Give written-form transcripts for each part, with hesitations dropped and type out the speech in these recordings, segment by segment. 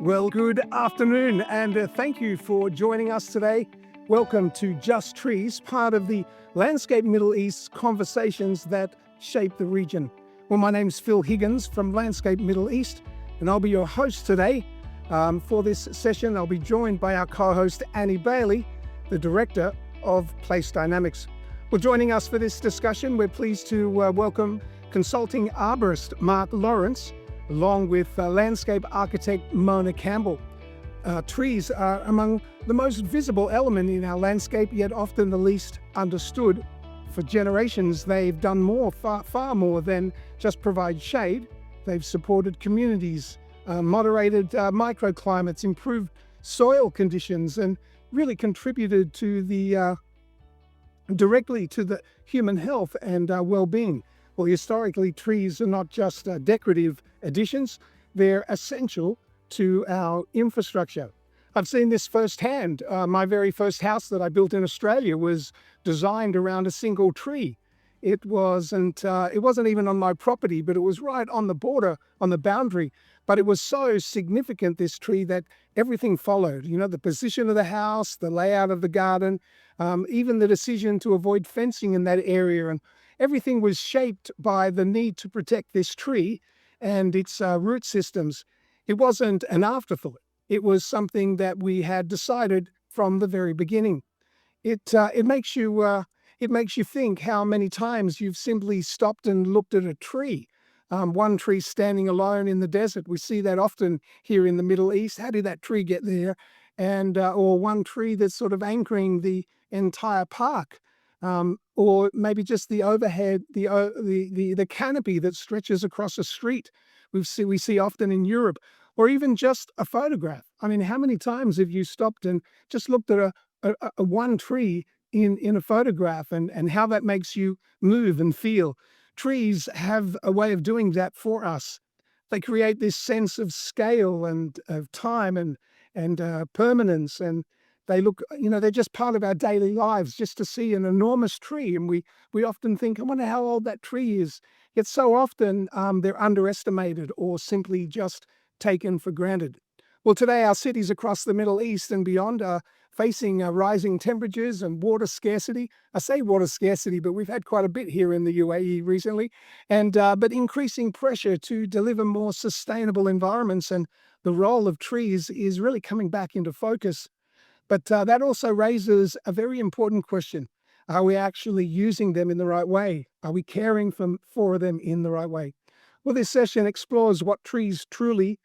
Well, good afternoon, and thank you for joining us today. Welcome to Just Trees, part of the Landscape Middle East conversations that shape the region. Well, my name's Phil Higgins from Landscape Middle East, and I'll be your host today. For this session, I'll be joined by our co-host Annie Baillie, the Director of Place Dynamics. Well, joining us for this discussion, we're pleased to welcome consulting arborist Mark Laurence, along with landscape architect Mona Campbell. Trees are among the most visible element in our landscape, yet often the least understood. For generations, they've done far more than just provide shade. They've supported communities, moderated microclimates, improved soil conditions, and really contributed to directly to the human health and well-being. Well, historically, trees are not just decorative additions, they're essential to our infrastructure. I've seen this firsthand. My very first house that I built in Australia was designed around a single tree. It wasn't even on my property, but it was right on the border, on the boundary. But it was so significant, this tree, that everything followed. You know, the position of the house, the layout of the garden, even the decision to avoid fencing in that area. And everything was shaped by the need to protect this tree and its root systems. It wasn't an afterthought. It was something that we had decided from the very beginning. It makes you think how many times you've simply stopped and looked at a tree. One tree standing alone in the desert. We see that often here in the Middle East. How did that tree get there? And or one tree that's sort of anchoring the entire park. Or maybe just the overhead, the canopy that stretches across a street. We see often in Europe, or even just a photograph. I mean, how many times have you stopped and just looked at a one tree in a photograph and how that makes you move and feel? Trees have a way of doing that for us. They create this sense of scale and of time and permanence, and they look, they're just part of our daily lives. Just to see an enormous tree, and we often think, I wonder how old that tree is. Yet so often they're underestimated or simply just taken for granted. Well, today our cities across the Middle East and beyond are facing rising temperatures and water scarcity. I say water scarcity, but we've had quite a bit here in the UAE recently, and but increasing pressure to deliver more sustainable environments, and the role of trees is really coming back into focus. But that also raises a very important question. Are we actually using them in the right way? Are we caring for them in the right way? Well, this session explores what trees truly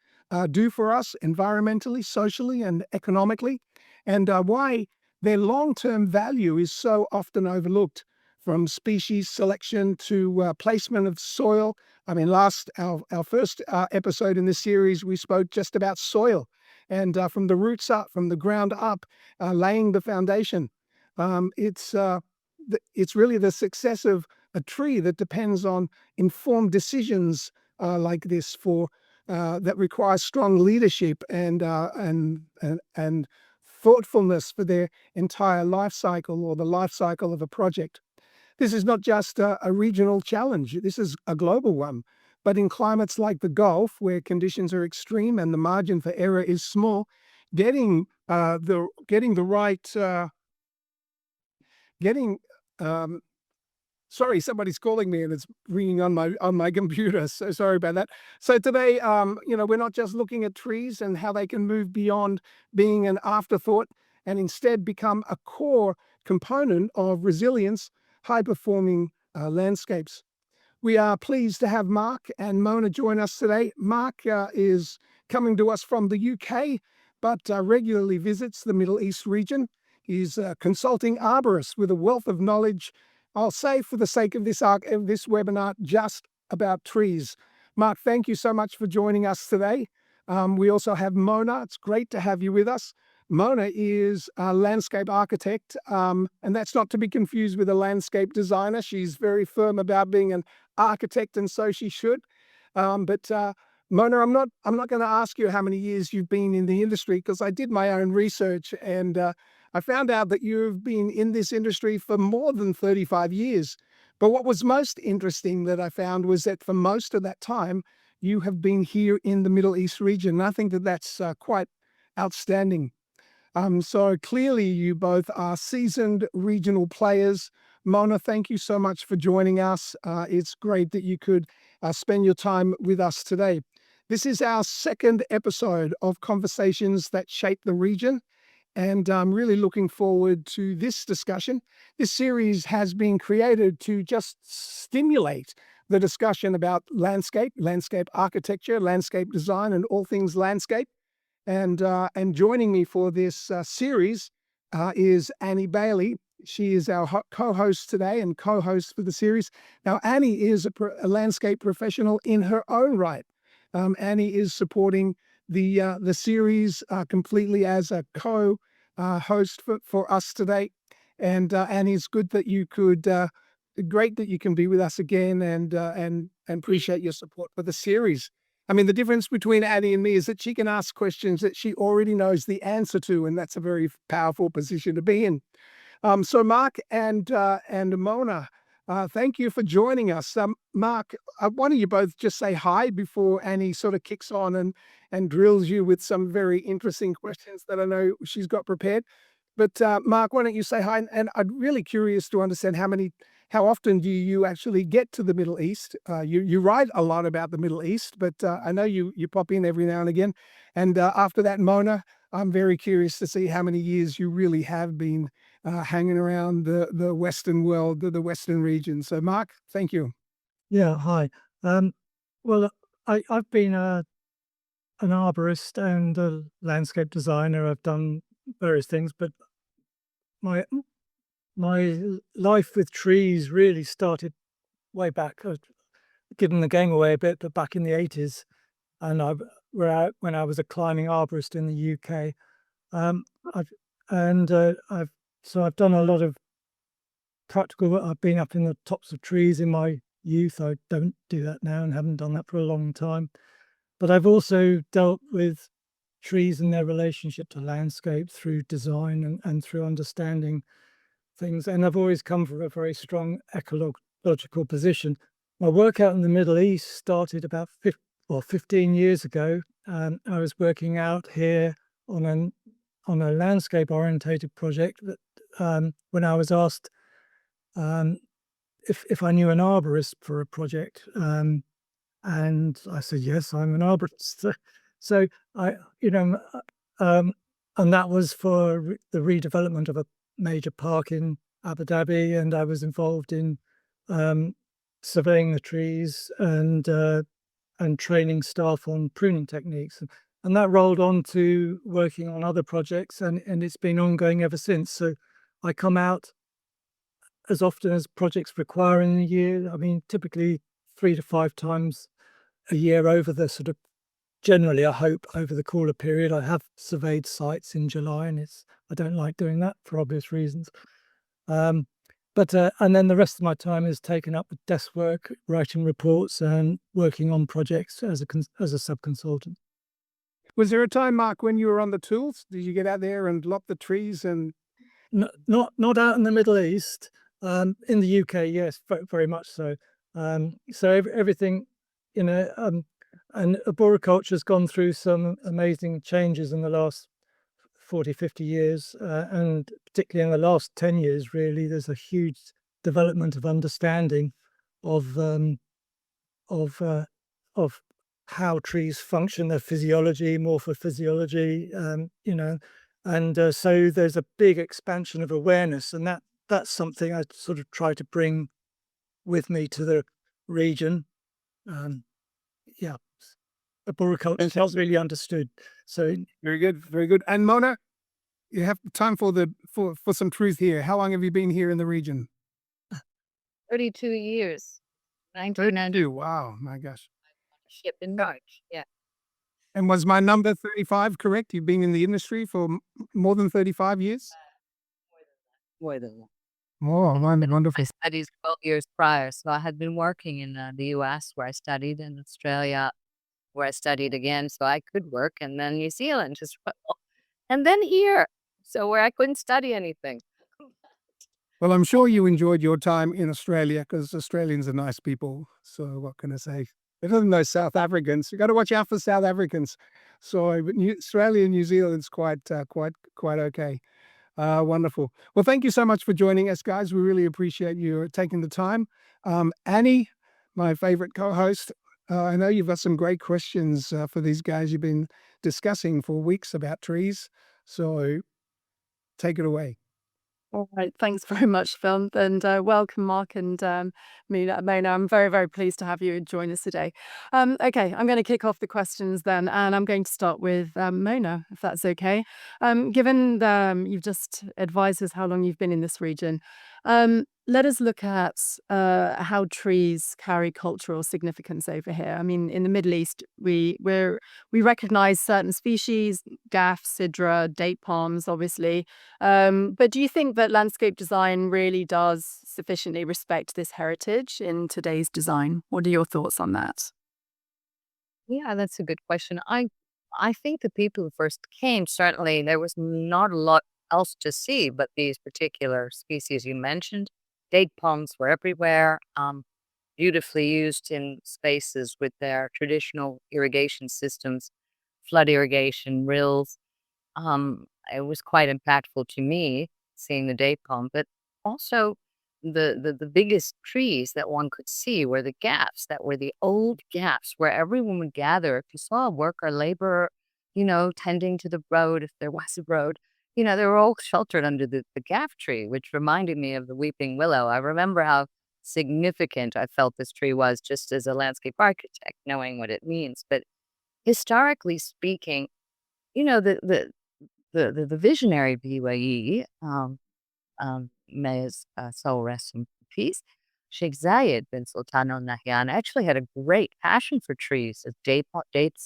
do for us environmentally, socially, and economically, and why their long-term value is so often overlooked, from species selection to placement of soil. I mean, our first episode in this series, we spoke just about soil, and from the roots up, from the ground up, laying the foundation. It's really the success of a tree that depends on informed decisions like this that require strong leadership and thoughtfulness for their entire life cycle, or the life cycle of a project. This is not just a regional challenge. This is a global one. But in climates like the Gulf, where conditions are extreme and the margin for error is small, getting the right getting sorry, somebody's calling me and it's ringing on my computer. So sorry about that. So today, we're not just looking at trees and how they can move beyond being an afterthought and instead become a core component of resilience, high-performing landscapes. We are pleased to have Mark and Mona join us today. Mark is coming to us from the UK, but regularly visits the Middle East region. He's a consulting arborist with a wealth of knowledge, I'll say for the sake of this webinar, just about trees. Mark, thank you so much for joining us today. We also have Mona. It's great to have you with us. Mona is a landscape architect, and that's not to be confused with a landscape designer. She's very firm about being an architect, and so she should. But Mona, I'm not going to ask you how many years you've been in the industry, because I did my own research, and I found out that you've been in this industry for more than 35 years. But what was most interesting that I found was that for most of that time, you have been here in the Middle East region. I think that that's quite outstanding. So clearly, you both are seasoned regional players. Mona, thank you so much for joining us. It's great that you could spend your time with us today. This is our second episode of Conversations That Shape the Region, and I'm really looking forward to this discussion. This series has been created to just stimulate the discussion about landscape architecture, landscape design, and all things landscape. And joining me for this series is Annie Baillie. She is our co-host today and co-host for the series. Now, Annie is a landscape professional in her own right. Annie is supporting the series completely as a co-host for us today. And Annie, it's good that you could. Great that you can be with us again, and appreciate your support for the series. I mean, the difference between Annie and me is that she can ask questions that she already knows the answer to, and that's a very powerful position to be in. So Mark and Mona, thank you for joining us. Mark, why don't you both just say hi before Annie sort of kicks on and drills you with some very interesting questions that I know she's got prepared. But Mark, why don't you say hi? And I'm really curious to understand how often do you actually get to the Middle East? You write a lot about the Middle East, but I know you pop in every now and again. And after that, Mona, I'm very curious to see how many years you really have been hanging around the Western world, the Western region. So, Mark, thank you. Yeah, hi. Um, well, I've been an arborist and a landscape designer. I've done various things, but my my life with trees really started way back. I've given the game away a bit, but back in the 80s, and when I was a climbing arborist in the UK. Um, I've I've I've done a lot of practical. I've been up in the tops of trees in my youth. I don't do that now and haven't done that for a long time. But I've also dealt with trees and their relationship to landscape through design and through understanding things. And I've always come from a very strong ecological position. My work out in the Middle East started about 15 years ago. I was working out here on a landscape orientated project that when I was asked um, if I knew an arborist for a project. And I said, yes, I'm an arborist. So I, you know, and that was for the redevelopment of a major park in Abu Dhabi. And I was involved in um, surveying the trees and training staff on pruning techniques. And that rolled on to working on other projects, and it's been ongoing ever since. So I come out as often as projects require in a year. I mean, typically 3 to 5 times a year over the sort of generally, I hope, over the cooler period. I have surveyed sites in July, and I don't like doing that for obvious reasons. Um, and then the rest of my time is taken up with desk work, writing reports, and working on projects as a sub-consultant. Was there a time, Mark, when you were on the tools? Did you get out there and lop the trees and? Not out in the Middle East. In the UK, yes, very much so. So everything, you know, and arboriculture has gone through some amazing changes in the last 40, 50 years, and particularly in the last 10 years, really, there's a huge development of understanding of of uh, of how trees function, their physiology, morphophysiology, and so there's a big expansion of awareness, and that's something I sort of try to bring with me to the region. Um, yeah, arboriculture is not really understood. So Very good, very good. And Mona, you have time for some truth here. How long have you been here in the region? 32 years. 1992. Wow, my gosh. Ship in March. Yeah. And was my number 35 correct? You've been in the industry for more than 35 years? More than that. Oh, wonderful. I studied 12 years prior. So I had been working in the US where I studied, in Australia where I studied again. So I could work, and then New Zealand as well. And then here. So where I couldn't study anything. Well, I'm sure you enjoyed your time in Australia because Australians are nice people. So what can I say? better than those South Africans. You got to watch out for South Africans. So, but Australia and New Zealand's quite okay. Wonderful. Well, thank you so much for joining us, guys. We really appreciate you taking the time. Annie, my favorite co-host, I know you've got some great questions for these guys. You've been discussing for weeks about trees. So take it away. All right, thanks very much, Phil, and welcome, Mark and Mona. I'm very, very pleased to have you join us today. Okay, I'm going to kick off the questions then, and I'm going to start with Mona, if that's okay. Given you've just advised us how long you've been in this region, let us look at how trees carry cultural significance over here. I mean, in the Middle East, we recognize certain species, gaff, sidra, date palms, obviously. But do you think that landscape design really does sufficiently respect this heritage in today's design? What are your thoughts on that? Yeah, that's a good question. I think the people who first came, certainly there was not a lot else to see but these particular species you mentioned. Date palms were everywhere, beautifully used in spaces with their traditional irrigation systems, flood irrigation, rills. It was quite impactful to me seeing the date palm, but also the biggest trees that one could see were the gaps that were the old gaps where everyone would gather. If you saw a worker, laborer, tending to the road, if there was a road, they were all sheltered under the gaff tree, which reminded me of the weeping willow. I remember how significant I felt this tree was just as a landscape architect, knowing what it means. But historically speaking, the the visionary of the UAE, may his soul rest in peace, Sheikh Zayed bin Sultan Al Nahyan actually had a great passion for trees, as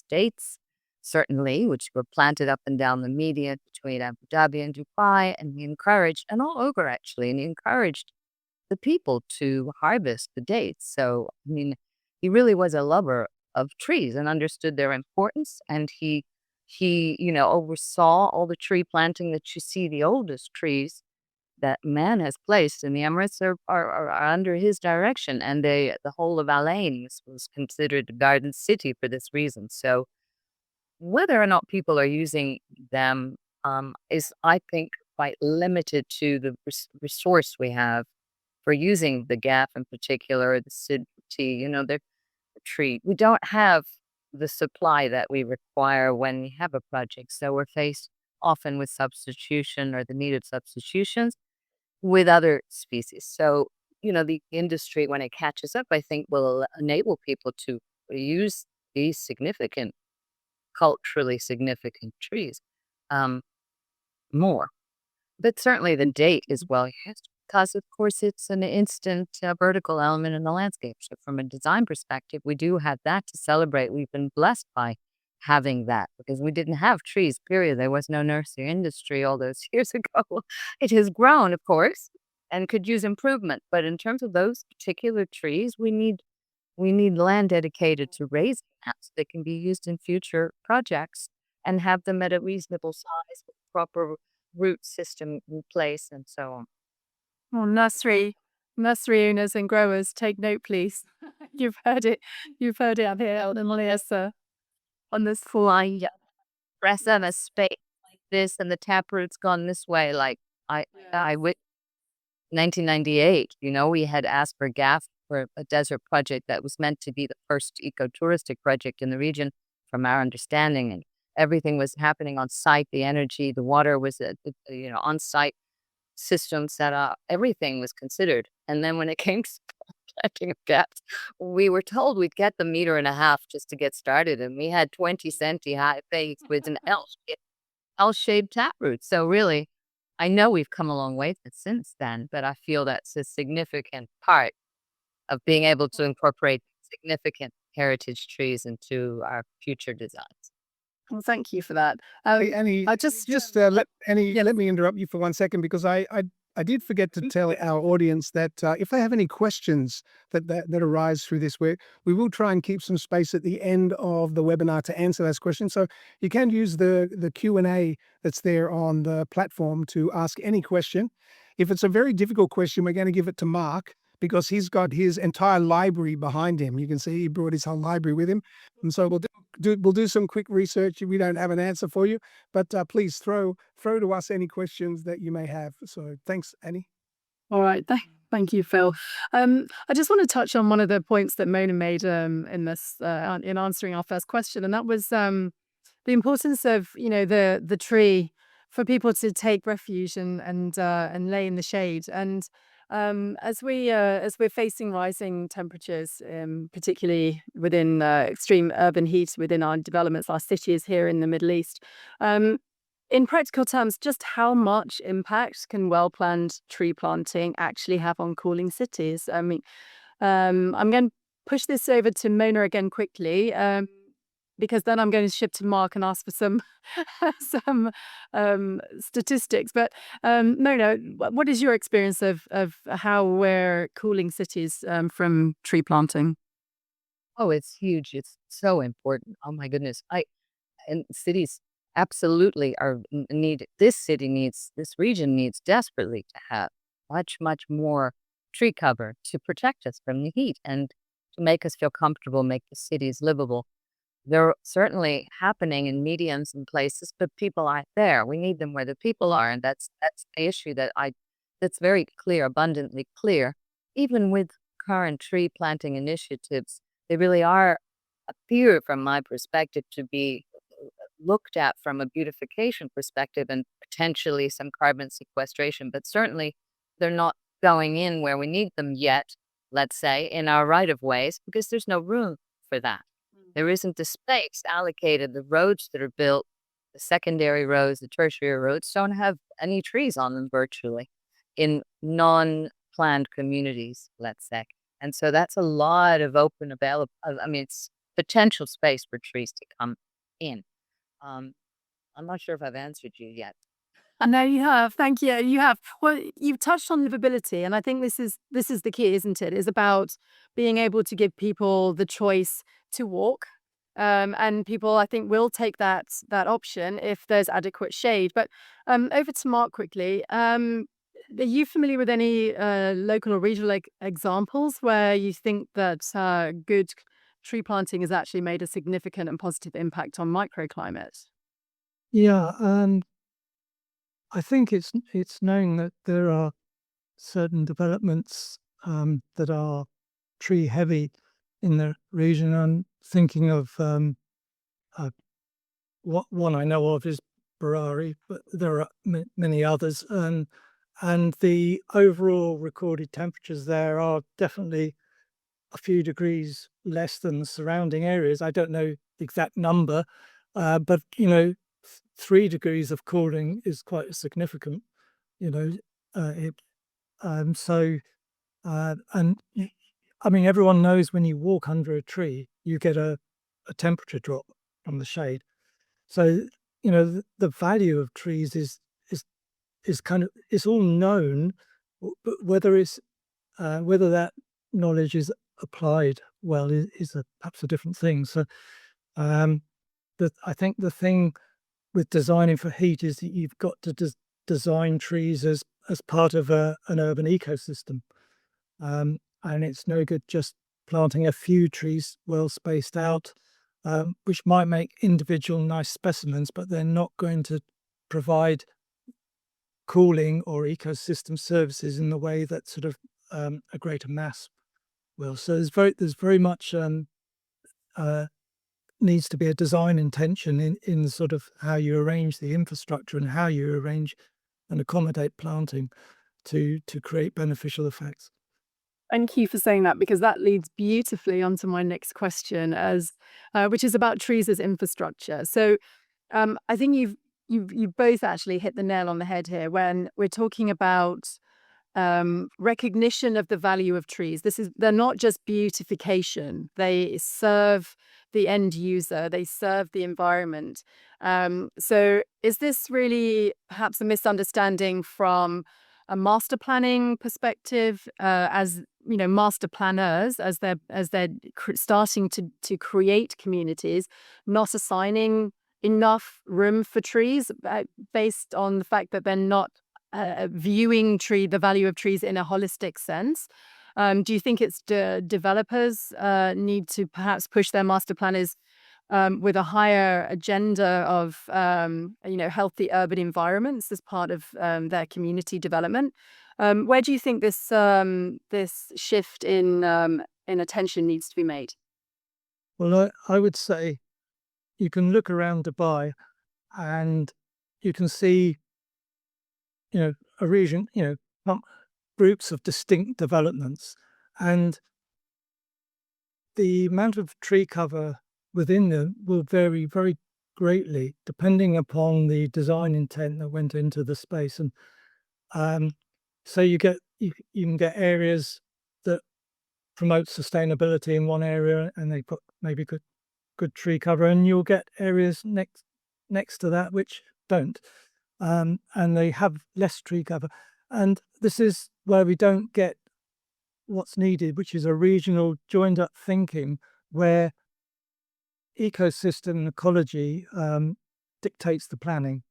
dates, certainly, which were planted up and down the median between Abu Dhabi and Dubai, and he encouraged, and all over actually, and he encouraged the people to harvest the dates. So, I mean, he really was a lover of trees and understood their importance. And he, oversaw all the tree planting that you see. The oldest trees that man has placed in the Emirates are under his direction. And the whole of Al Ain was considered a garden city for this reason. So whether or not people are using them is, I think, quite limited to the resource we have for using the gaff in particular, the tea, the tree. We don't have the supply that we require when we have a project. So we're faced often with substitution or the need of substitutions with other species. So, the industry, when it catches up, I think will enable people to use these culturally significant trees more. But certainly the date is well used because, of course, it's an instant vertical element in the landscape. So, from a design perspective, we do have that to celebrate. We've been blessed by having that because we didn't have trees, period. There was no nursery industry all those years ago. It has grown, of course, and could use improvement. But in terms of those particular trees, we need land dedicated to raising them so they can be used in future projects and have them at a reasonable size with proper root system in place and so on. Well, nursery owners and growers, take note, please. You've heard it. You've heard it up here on this Fly press on a space like this and the taproot's gone this way. Like I wit 1998, we had asked for GAF for a desert project that was meant to be the first ecotouristic project in the region from our understanding. And everything was happening on site. The energy, the water was, on site system set up. Everything was considered. And then when it came to planting of gaps, we were told we'd get the 1.5 meters just to get started. And we had 20 centi high fakes with an L-shaped taproot. So really, I know we've come a long way since then, but I feel that's a significant part of being able to incorporate significant heritage trees into our future designs. Well, thank you for that. Hey, Annie, I just let me interrupt you for 1 second because I did forget to tell our audience that if they have any questions that arise through this, we will try and keep some space at the end of the webinar to answer those questions. So you can use the Q&A that's there on the platform to ask any question. If it's a very difficult question, we're going to give it to Mark because he's got his entire library behind him. You can see he brought his whole library with him. And so we'll do some quick research. We don't have an answer for you, but please throw to us any questions that you may have. So thanks, Annie. All right. Thank you, Phil. I just want to touch on one of the points that Mona made in this in answering our first question, and that was the importance of the tree for people to take refuge and lay in the shade. And as we're facing rising temperatures, particularly within extreme urban heat within our developments, our cities here in the Middle East. In practical terms, just how much impact can well-planned tree planting actually have on cooling cities? I mean, I'm going to push this over to Mona again quickly, because then I'm going to shift to Mark and ask for some some statistics. But Mona, what is your experience of how we're cooling cities from tree planting? Oh, it's huge. It's so important. Oh my goodness. And cities absolutely this region needs desperately to have much, much more tree cover to protect us from the heat and to make us feel comfortable, make the cities livable. They're certainly happening in mediums and places, but people aren't there. We need them where the people are, and that's the issue that's very clear, abundantly clear. Even with current tree planting initiatives, they really appear, from my perspective, to be looked at from a beautification perspective and potentially some carbon sequestration, but certainly they're not going in where we need them yet, let's say, in our right-of-ways, because there's no room for that. There isn't the space allocated. The roads that are built, the secondary roads, the tertiary roads, don't have any trees on them virtually in non-planned communities, let's say. And so that's a lot of it's potential space for trees to come in. I'm not sure if I've answered you yet. I know you have. Thank you. You have. Well, you've touched on livability, and I think this is the key, isn't it? Is about being able to give people the choice to walk, and people, I think, will take that option if there's adequate shade. But over to Mark quickly. Are you familiar with any local or regional examples where you think that good tree planting has actually made a significant and positive impact on microclimate? Yeah, I think it's known that there are certain developments that are tree heavy in the region. I'm thinking of what one I know of is Barari, but there are many others, and the overall recorded temperatures there are definitely a few degrees less than the surrounding areas. I don't know the exact number, but 3 degrees of cooling is quite significant. It, so and I mean, everyone knows when you walk under a tree, you get a temperature drop from the shade. So the value of trees is kind of, it's all known, but whether that knowledge is applied well is perhaps a different thing. So I think the thing with designing for heat is that you've got to design trees as part of an urban ecosystem, and it's no good just planting a few trees well spaced out, which might make individual nice specimens, but they're not going to provide cooling or ecosystem services in the way that sort of a greater mass will. So there's very much needs to be a design intention in sort of how you arrange the infrastructure and how you arrange and accommodate planting to create beneficial effects. Thank you for saying that, because that leads beautifully onto my next question, which is about trees as infrastructure. So I think you've both actually hit the nail on the head here when we're talking about recognition of the value of trees. They're not just beautification. They serve the end user. They serve the environment. So is this really perhaps a misunderstanding from a master planning perspective, as master planners, as they're starting to create communities, not assigning enough room for trees based on the fact that they're not viewing the value of trees in a holistic sense? Do you think it's developers need to perhaps push their master planners with a higher agenda of healthy urban environments as part of their community development? Where do you think this shift in attention needs to be made? Well, I would say you can look around Dubai and you can see, a region, groups of distinct developments, and the amount of tree cover within them will vary very greatly depending upon the design intent that went into the space. And so you can get areas that promote sustainability in one area, and they put maybe good tree cover, and you'll get areas next to that which don't, and they have less tree cover. And this is where we don't get what's needed, which is a regional joined up thinking where ecosystem ecology dictates the planning,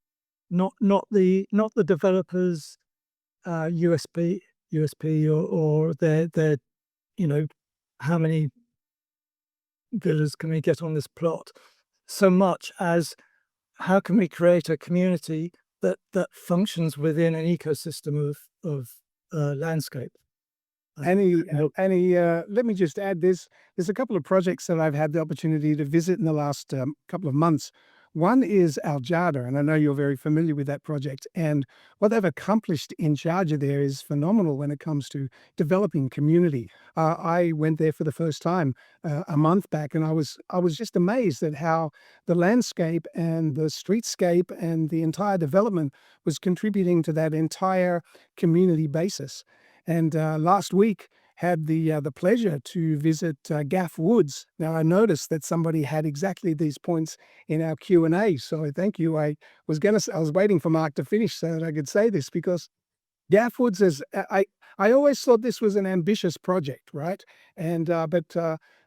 not the developers USP or their how many villas can we get on this plot, so much as how can we create a community that functions within an ecosystem of landscape. Annie, let me just add this. There's a couple of projects that I've had the opportunity to visit in the last couple of months. One is Al Jada, and I know you're very familiar with that project. And what they've accomplished in Sharjah there is phenomenal when it comes to developing community. I went there for the first time a month back, and I was just amazed at how the landscape and the streetscape and the entire development was contributing to that entire community basis. And last week had the pleasure to visit Gaff Woods. Now I noticed that somebody had exactly these points in our Q&A, so thank you. I was waiting for Mark to finish so that I could say this, because Gaff Woods is I always thought this was an ambitious project, right? And but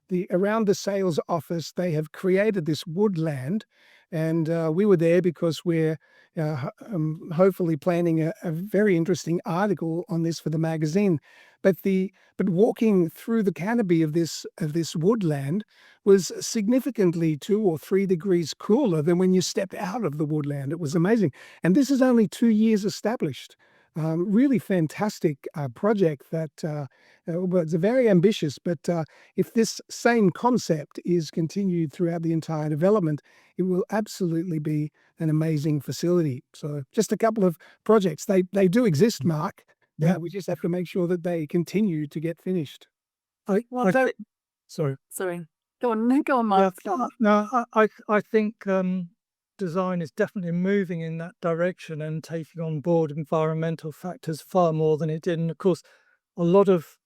the around the sales office they have created this woodland, and we were there because we're hopefully planning a very interesting article on this for the magazine. But walking through the canopy of this woodland was significantly 2 or 3 degrees cooler than when you stepped out of the woodland. It was amazing, and this is only 2 years established. Really fantastic project that well, it's very ambitious, but if this same concept is continued throughout the entire development, it will absolutely be an amazing facility. So just a couple of projects. They do exist, Mark. Yeah. We just have to make sure that they continue to get finished. Sorry. Sorry. Go on, Mark. No, I think design is definitely moving in that direction and taking on board environmental factors far more than it did. And of course, a lot of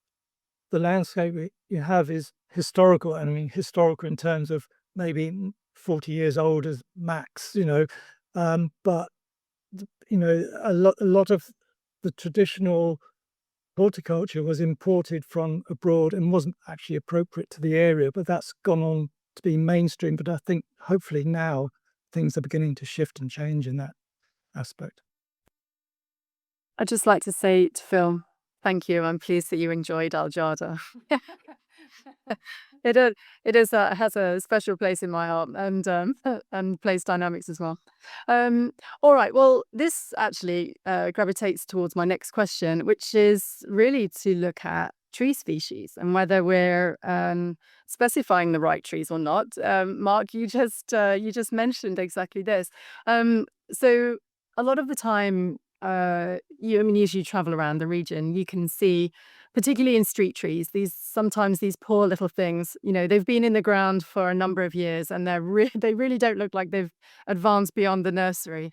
the landscape you have is historical. I mean, historical in terms of maybe 40 years old as max, but a lot of the traditional horticulture was imported from abroad and wasn't actually appropriate to the area, but that's gone on to be mainstream. But I think hopefully now things are beginning to shift and change in that aspect. I'd just like to say to Phil, thank you. I'm pleased that you enjoyed Al Jada. It has a special place in my heart, and place dynamics as well. All right. Well, this actually gravitates towards my next question, which is really to look at tree species and whether we're specifying the right trees or not. Mark, you just mentioned exactly this. So a lot of the time, as you travel around the region, you can see, particularly in street trees, sometimes these poor little things, they've been in the ground for a number of years, and they really don't look like they've advanced beyond the nursery.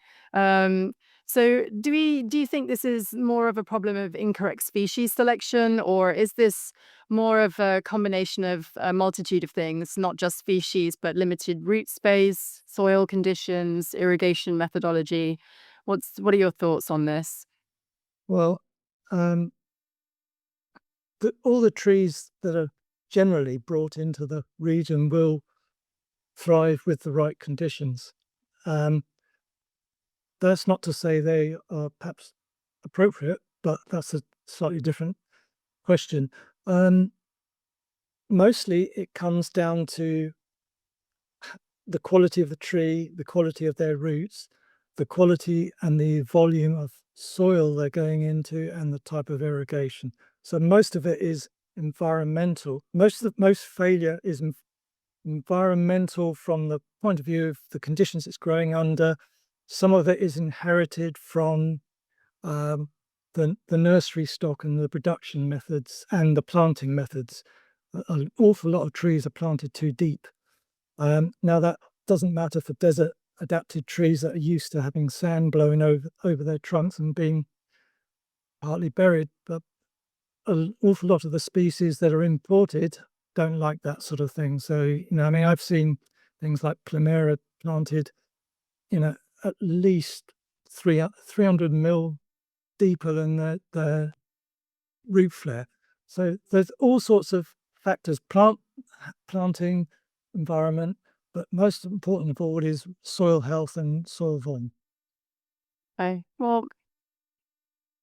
So do you think this is more of a problem of incorrect species selection, or is this more of a combination of a multitude of things, not just species, but limited root space, soil conditions, irrigation methodology? What are your thoughts on this? Well, all the trees that are generally brought into the region will thrive with the right conditions. That's not to say they are perhaps appropriate, but that's a slightly different question. Mostly it comes down to the quality of the tree, the quality of their roots, the quality and the volume of soil they're going into, and the type of irrigation. So most of it is environmental. Most failure is environmental from the point of view of the conditions it's growing under. Some of it is inherited from the nursery stock and the production methods and the planting methods. An awful lot of trees are planted too deep. Now that doesn't matter for desert adapted trees that are used to having sand blowing over their trunks and being partly buried, but an awful lot of the species that are imported don't like that sort of thing. So, I mean, I've seen things like Plumera planted, at least 300 mil deeper than the root flare. So there's all sorts of factors, planting, environment, but most important of all is soil health and soil volume. Okay. Well,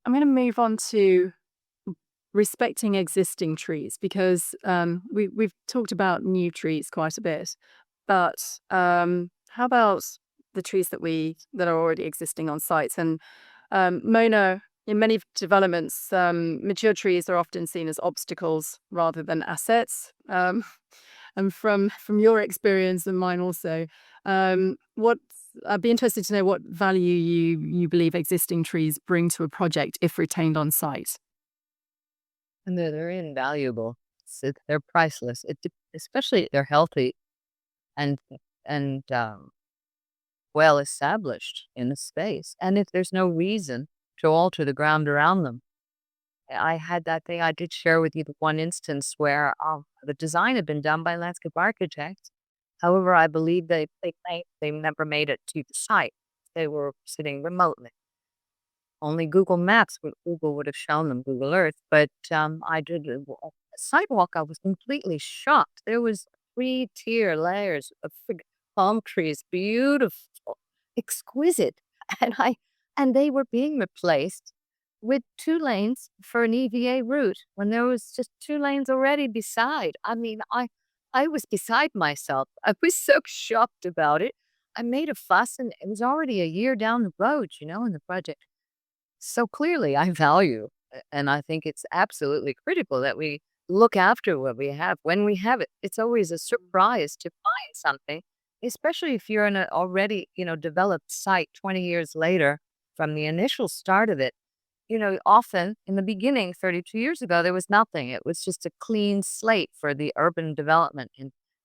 I'm going to move on to respecting existing trees because we've talked about new trees quite a bit, but how about the trees that are already existing on sites? And Mona, in many developments, mature trees are often seen as obstacles rather than assets. And from your experience and mine also, what I'd be interested to know what value you believe existing trees bring to a project if retained on site. And they're invaluable. They're priceless. Especially if they're healthy and and well established in the space, and if there's no reason to alter the ground around them. I had that thing I did share with you, the one instance where the design had been done by landscape architects. However, I believe they never made it to the site. They were sitting remotely. Only Google Maps, Google would have shown them, Google Earth. But I did a sidewalk. I was completely shocked. There was 3-tier layers of palm trees, beautiful, exquisite, and they were being replaced with 2 lanes for an EVA route when there was just 2 lanes already beside. I mean, I was beside myself. I was so shocked about it. I made a fuss, and it was already a year down the road, in the project. So clearly, I value, and I think it's absolutely critical that we look after what we have when we have it. It's always a surprise to find something, especially if you're in an already, developed site 20 years later from the initial start of it. Often in the beginning, 32 years ago, there was nothing. It was just a clean slate for the urban development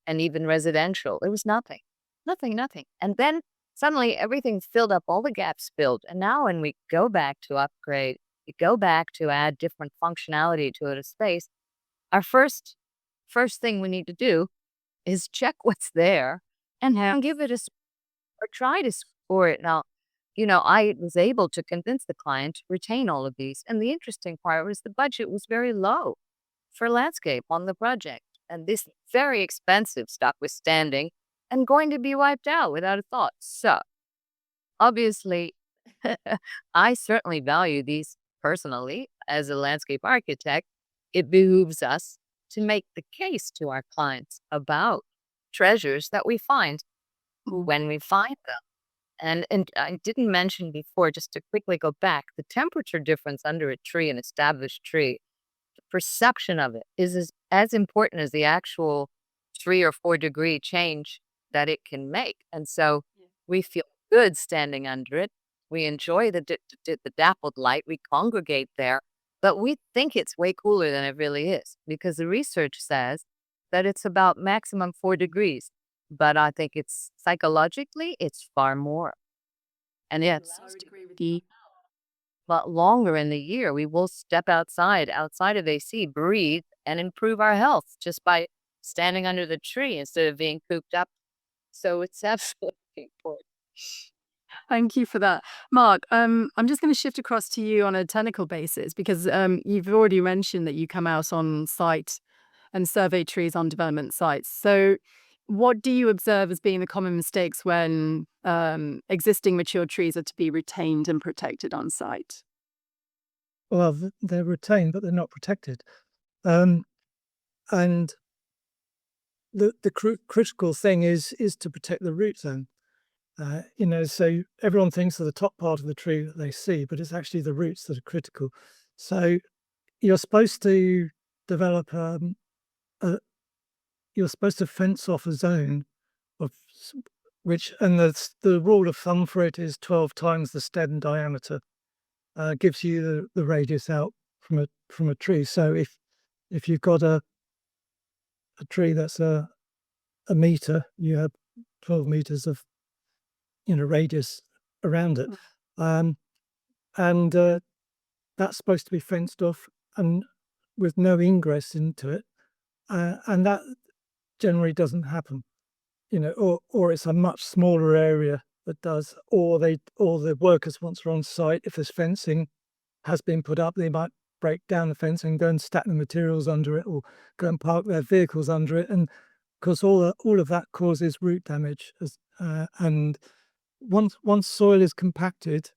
and even residential. There was nothing, nothing, nothing. And then suddenly everything filled up, all the gaps filled. And now when we go back to upgrade, we go back to add different functionality to a space, our first thing we need to do is check what's there and give it or try to score it. Now, I was able to convince the client to retain all of these. And the interesting part was the budget was very low for landscape on the project. And this very expensive stuff was standing and going to be wiped out without a thought. So obviously, I certainly value these personally as a landscape architect. It behooves us to make the case to our clients about treasures that we find when we find them. And I didn't mention before, just to quickly go back, the temperature difference under a tree, an established tree, the perception of it is as important as the actual 3 or 4 degree change that it can make. And so we feel good standing under it. We enjoy the dappled light. We congregate there, but we think it's way cooler than it really is because the research says that it's about maximum 4 degrees. But I think it's psychologically, it's far more. And yes, but longer in the year, we will step outside of AC, breathe, and improve our health just by standing under the tree instead of being cooped up. So it's absolutely important. Thank you for that. Mark, I'm just going to shift across to you on a technical basis because you've already mentioned that you come out on site and survey trees on development sites. So what do you observe as being the common mistakes when existing mature trees are to be retained and protected on site? Well, they're retained, but they're not protected. And the critical thing is to protect the root zone. So everyone thinks of the top part of the tree that they see, but it's actually the roots that are critical. So you're supposed to develop you're supposed to fence off a zone of which, and the rule of thumb for it is 12 times the stem diameter. Gives you the radius out from a tree. So if you've got a tree that's a meter, you have 12 meters of radius around it, and that's supposed to be fenced off and with no ingress into it, and that generally doesn't happen. Or it's a much smaller area that does, or the workers, once they're on site, if there's fencing has been put up, they might break down the fence and go and stack the materials under it, or go and park their vehicles under it, and of course all of that causes root damage. And once soil is compacted,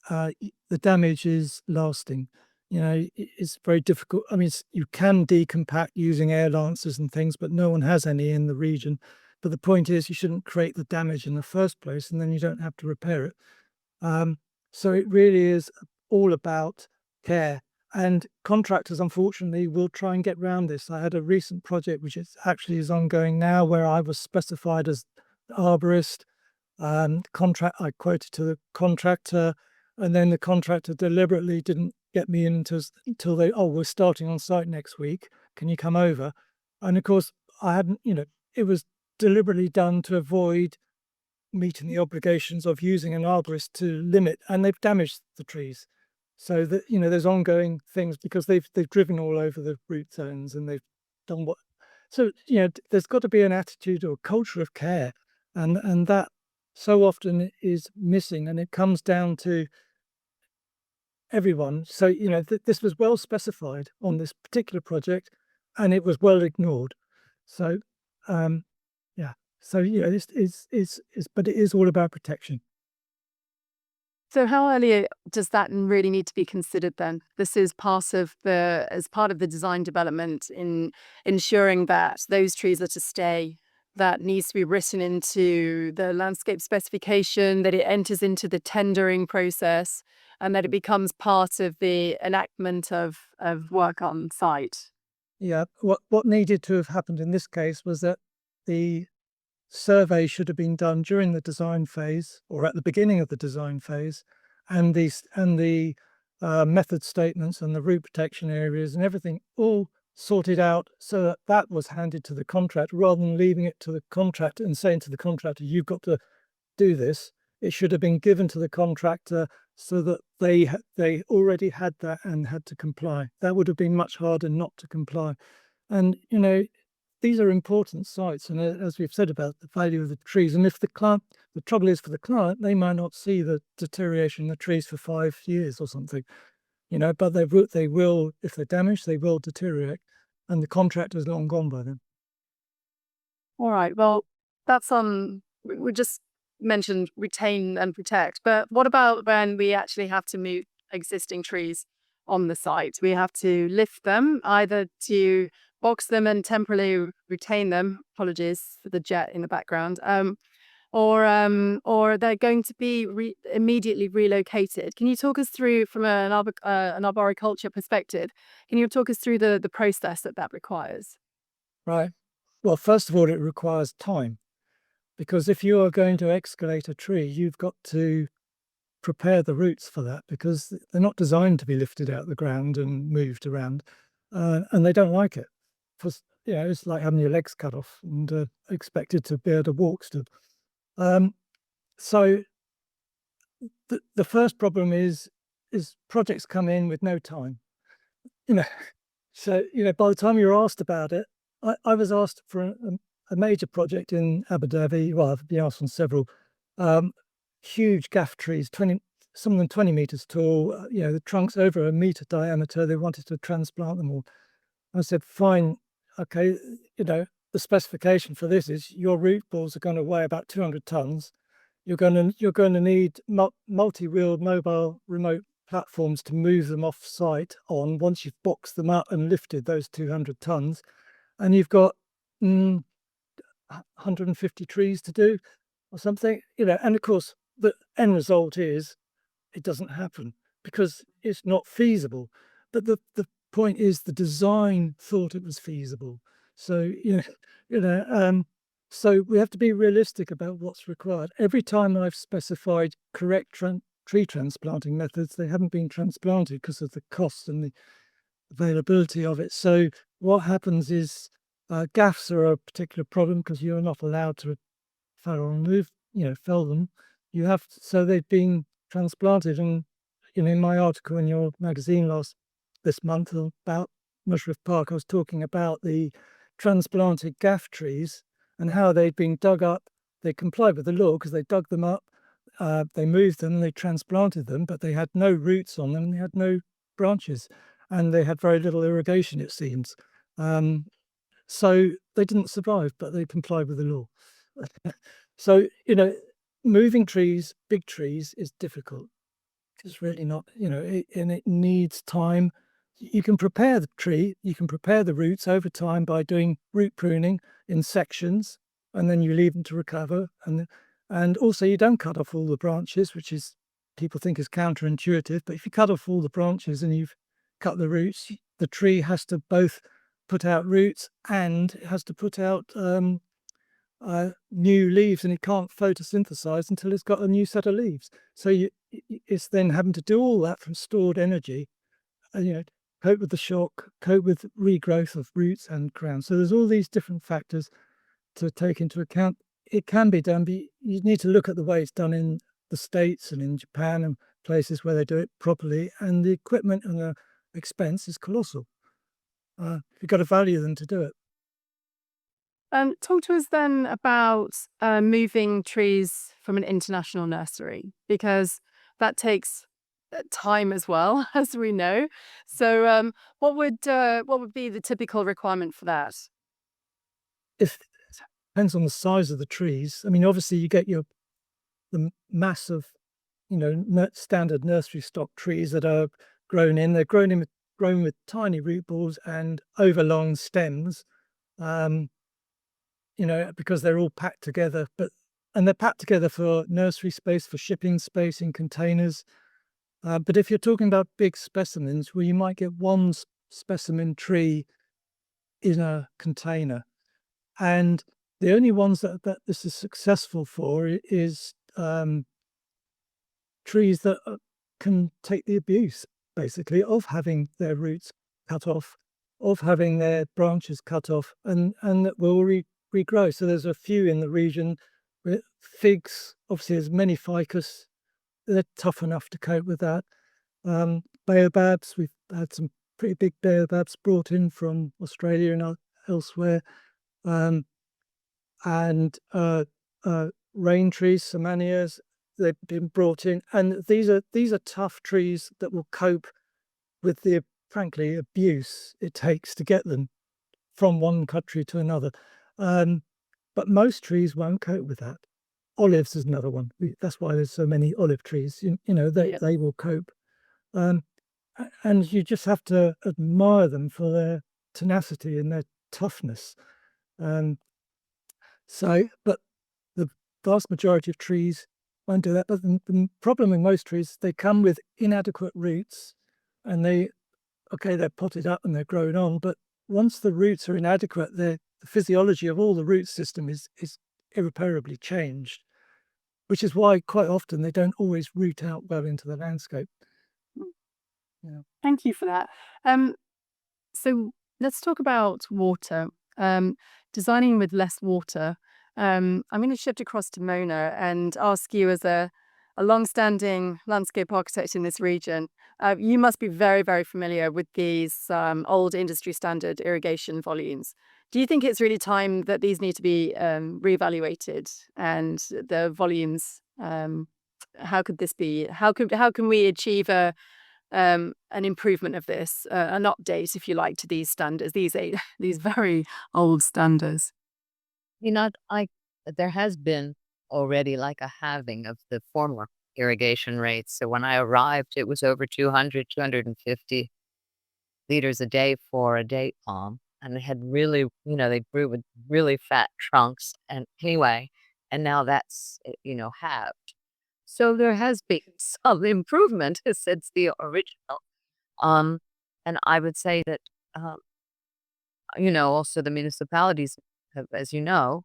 the damage is lasting. It's very difficult. I mean, you can decompact using air lancers and things, but no one has any in the region. But the point is, you shouldn't create the damage in the first place, and then you don't have to repair it. So it really is all about care. And contractors, unfortunately, will try and get around this. I had a recent project, which is ongoing now, where I was specified as arborist. I quoted to the contractor, and then the contractor deliberately didn't get me in until we're starting on site next week. Can you come over? And of course, I hadn't. It was deliberately done to avoid meeting the obligations of using an arborist to limit, and they've damaged the trees. So that there's ongoing things because they've driven all over the root zones, and they've done what. So there's got to be an attitude or culture of care, and that so often is missing, and it comes down to everyone. So this was well specified on this particular project, and it was well ignored. So yeah. So this is but it is all about protection. So how early does that really need to be considered then? This is as part of the design development in ensuring that those trees are to stay. That needs to be written into the landscape specification, that it enters into the tendering process, and that it becomes part of the enactment of work on site. Yeah. What needed to have happened in this case was that the survey should have been done during the design phase or at the beginning of the design phase, and the method statements and the root protection areas and everything all sorted out, so that was handed to the contractor rather than leaving it to the contractor and saying to the contractor, you've got to do this. It should have been given to the contractor so that they already had that and had to comply. That would have been much harder not to comply. And these are important sites, and as we've said about the value of the trees, and if the trouble is for the client, they might not see the deterioration in the trees for 5 years or something, but they will, if they're damaged, they will deteriorate, and the contractor's long gone by then. All right. Well, that's we just mentioned retain and protect, but what about when we actually have to move existing trees on the site? We have to lift them, either to box them and temporarily retain them. Apologies for the jet in the background. Or they're going to be immediately relocated. Can you talk us through, from an arboriculture perspective, can you talk us through the process that requires? Right. Well, first of all, it requires time, because if you are going to excavate a tree, you've got to prepare the roots for that, because they're not designed to be lifted out of the ground and moved around, and they don't like it. It's like having your legs cut off and expected to be able to walk still. So the first problem is projects come in with no time. So by the time you're asked about it, I was asked for a major project in Abu Dhabi. Well, I've been asked on several huge gaff trees, some of them 20 meters tall. The trunks over a meter diameter. They wanted to transplant them all. I said, fine, okay. The specification for this is your root balls are going to weigh about 200 tons. You're going to need multi-wheeled mobile remote platforms to move them off site on once you've boxed them up and lifted those 200 tons, and you've got 150 trees to do or something, and of course the end result is it doesn't happen because it's not feasible. But the point is the design thought it was feasible. So, so we have to be realistic about what's required. Every time I've specified correct tree transplanting methods, they haven't been transplanted because of the cost and the availability of it. So what happens is gaffs are a particular problem because you're not allowed to fell or remove, fell them. So they've been transplanted, and in my article in your magazine this month about Mushrif Park, I was talking about the transplanted gaff trees and how they'd been dug up. They complied with the law because they dug them up, they moved them, they transplanted them, but they had no roots on them, and they had no branches, and they had very little irrigation, it seems. So they didn't survive, but they complied with the law. So, moving trees, big trees, is difficult. It's really not, and it needs time. You can prepare the tree, you can prepare the roots over time by doing root pruning in sections, and then you leave them to recover. And also you don't cut off all the branches, which is, people think is counterintuitive, but if you cut off all the branches and you've cut the roots, the tree has to both put out roots and it has to put out new leaves, and it can't photosynthesize until it's got a new set of leaves. So it's then having to do all that from stored energy, cope with the shock, cope with regrowth of roots and crowns. So there's all these different factors to take into account. It can be done, but you need to look at the way it's done in the States and in Japan and places where they do it properly, and the equipment and the expense is colossal. You've got to value them to do it. Talk to us then about moving trees from an international nursery, because that takes time as well, as we know. So what would be the typical requirement for that? It depends on the size of the trees. I mean, obviously you get the mass of, standard nursery stock trees that are grown in. They're grown with tiny root balls and overlong stems. Because they're all packed together, and they're packed together for nursery space, for shipping space in containers. But if you're talking about big specimens, well, you might get one specimen tree in a container. And the only ones that this is successful for is trees that can take the abuse, basically, of having their roots cut off, of having their branches cut off, and that will regrow. So there's a few in the region. Figs, obviously there's many ficus, they're tough enough to cope with that. Baobabs, we've had some pretty big baobabs brought in from Australia and elsewhere. And rain trees, Samanias, they've been brought in, and these are tough trees that will cope with the, frankly, abuse it takes to get them from one country to another. But most trees won't cope with that. Olives is another one. That's why there's so many olive trees. They will cope, and you just have to admire them for their tenacity and their toughness. But the vast majority of trees won't do that. But the problem with most trees, they come with inadequate roots, and they're potted up and they're grown on. But once the roots are inadequate, the physiology of all the root system is irreparably changed, which is why quite often they don't always root out well into the landscape. Yeah. Thank you for that. So let's talk about water. Designing with less water. I'm going to shift across to Mona and ask you, as a long-standing landscape architect in this region, you must be very, very familiar with these old industry standard irrigation volumes. Do you think it's really time that these need to be reevaluated, and the volumes? How could this be? How can we achieve an improvement of this, an update, if you like, to these standards, these very old standards? There has been already like a halving of the former irrigation rates. So when I arrived, it was over 200, 250 liters a day for a date palm. And they had really, they grew with really fat trunks. And anyway, and now that's, halved. So there has been some improvement since the original. Um, and I would say that, also the municipalities have, as you know,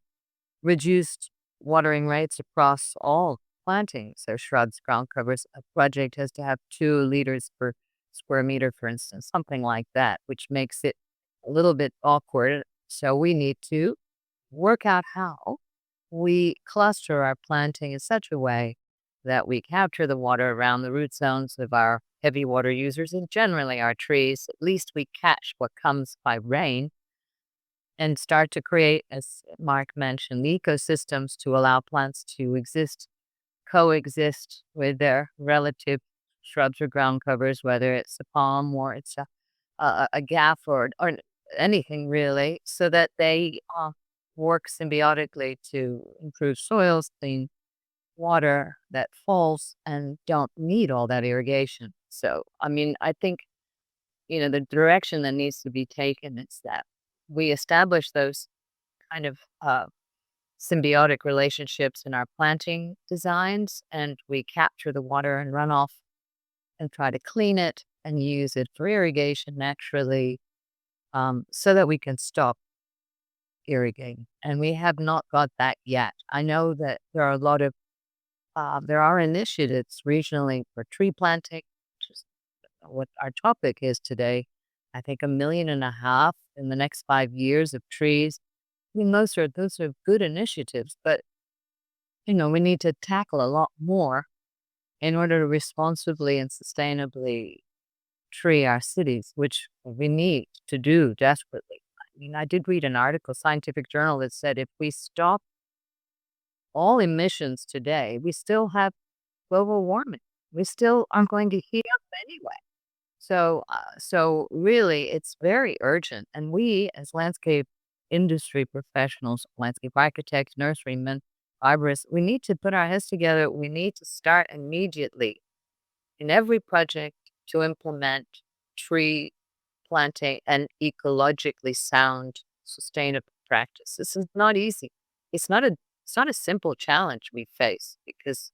reduced watering rates across all plantings. So shrubs, ground covers. A project has to have 2 liters per square meter, for instance, something like that, which makes it a little bit awkward. So we need to work out how we cluster our planting in such a way that we capture the water around the root zones of our heavy water users and generally our trees. At least we catch what comes by rain and start to create, as Mark mentioned, the ecosystems to allow plants to coexist with their relative shrubs or ground covers, whether it's a palm or it's a gaff or anything really, so that they work symbiotically to improve soils, clean water that falls, and don't need all that irrigation. So, I mean, I think, the direction that needs to be taken is that we establish those kind of symbiotic relationships in our planting designs, and we capture the water and runoff and try to clean it and use it for irrigation naturally, so that we can stop irrigating. And we have not got that yet. I know that there are initiatives regionally for tree planting, which is what our topic is today. I think 1.5 million in the next 5 years of trees. I mean, those are good initiatives, but we need to tackle a lot more in order to responsibly and sustainably tree our cities, which we need to do desperately. I mean, I did read an article, scientific journal, that said if we stop all emissions today, we still have global warming. We still aren't going to heat up anyway. So really, it's very urgent. And we, as landscape industry professionals, landscape architects, nurserymen, arborists, we need to put our heads together. We need to start immediately in every project to implement tree planting and ecologically sound, sustainable practice. This is not easy. It's not a simple challenge we face because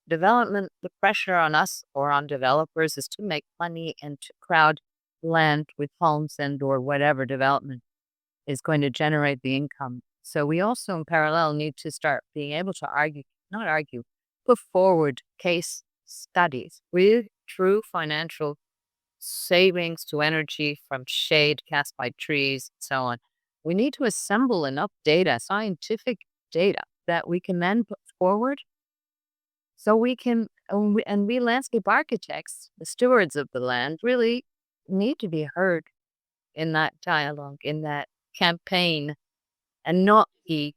the pressure on us or on developers is to make money and to crowd land with homes and/or whatever development is going to generate the income. So we also in parallel need to start being able to not argue, put forward case studies with true financial savings to energy from shade cast by trees and so on. We need to assemble enough data, scientific data, that we can then put forward so we can, and we landscape architects, the stewards of the land, really need to be heard in that dialogue, in that campaign, and not be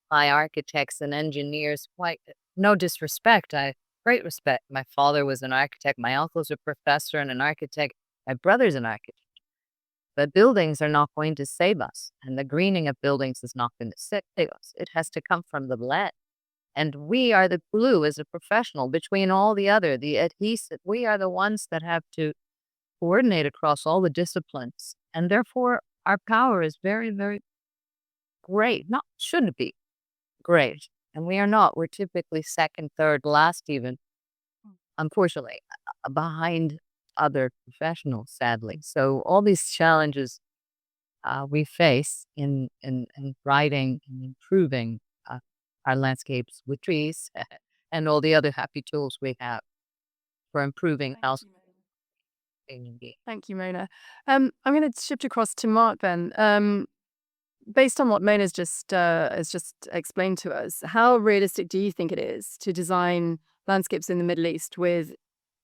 by architects and engineers. Quite no disrespect, I great respect. My father was an architect, my uncle's a professor and an architect, my brother's an architect. But buildings are not going to save us, and the greening of buildings is not going to save us. It has to come from the land. And we are the glue as a professional between all the adhesive. We are the ones that have to coordinate across all the disciplines. And therefore, our power is very, very great. Not shouldn't be great. And we are not. We're typically second, third, last even, unfortunately, behind other professionals, sadly. So all these challenges we face in writing and improving our landscapes with trees and all the other happy tools we have for improving house. Thank you, Mona. I'm going to shift across to Mark then. Based on what Mona's has just explained to us, how realistic do you think it is to design landscapes in the Middle East with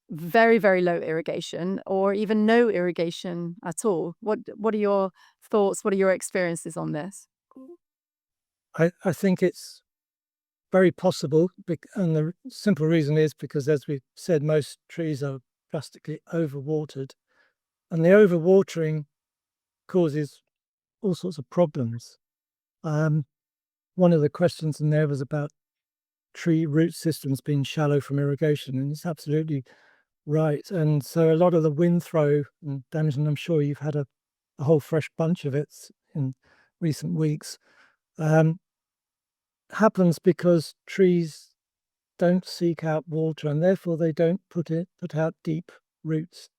very, very low irrigation or even no irrigation at all? What are your thoughts? What are your experiences on this? I think it's very possible, and the simple reason is because, as we've said, most trees are drastically overwatered, and the overwatering causes all sorts of problems. One of the questions in there was about tree root systems being shallow from irrigation, and it's absolutely right. And so a lot of the wind throw and damage, and I'm sure you've had a whole fresh bunch of it in recent weeks, happens because trees don't seek out water, and therefore they don't put out deep roots,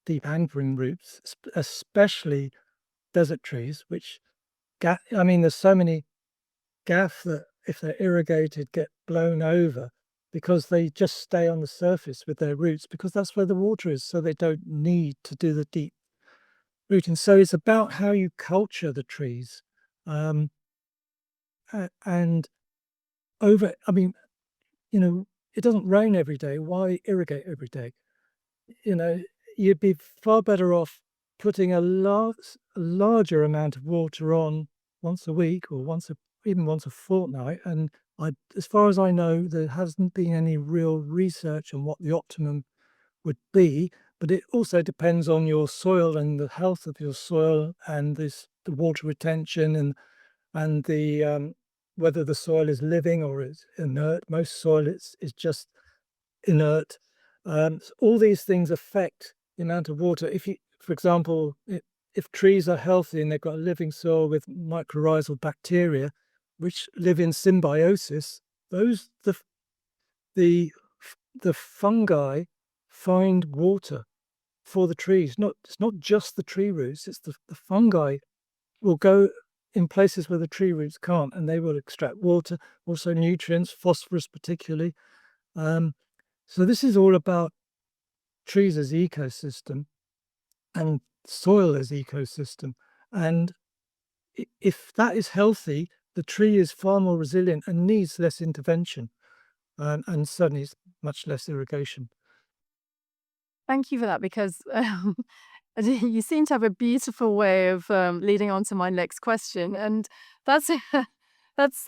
deep anchoring roots, especially desert trees, which there's so many gaff that if they're irrigated get blown over because they just stay on the surface with their roots because that's where the water is, so they don't need to do the deep rooting. So it's about how you culture the trees. um, and over it doesn't rain every day. Why irrigate every day? you know you'd be far better off putting a larger amount of water on once a week or even once a fortnight. And as far as I know, there hasn't been any real research on what the optimum would be, but it also depends on your soil and the health of your soil and the water retention and the whether the soil is living or is inert. Most soil is just inert. So all these things affect the amount of water. For example, if trees are healthy and they've got a living soil with mycorrhizal bacteria, which live in symbiosis, the fungi find water for the trees. It's not just the tree roots; it's the fungi will go in places where the tree roots can't, and they will extract water, also nutrients, phosphorus particularly. So this is all about trees as ecosystem and soil as ecosystem. And if that is healthy, the tree is far more resilient and needs less intervention, and certainly much less irrigation. Thank you for that, because you seem to have a beautiful way of leading on to my next question, and that's that's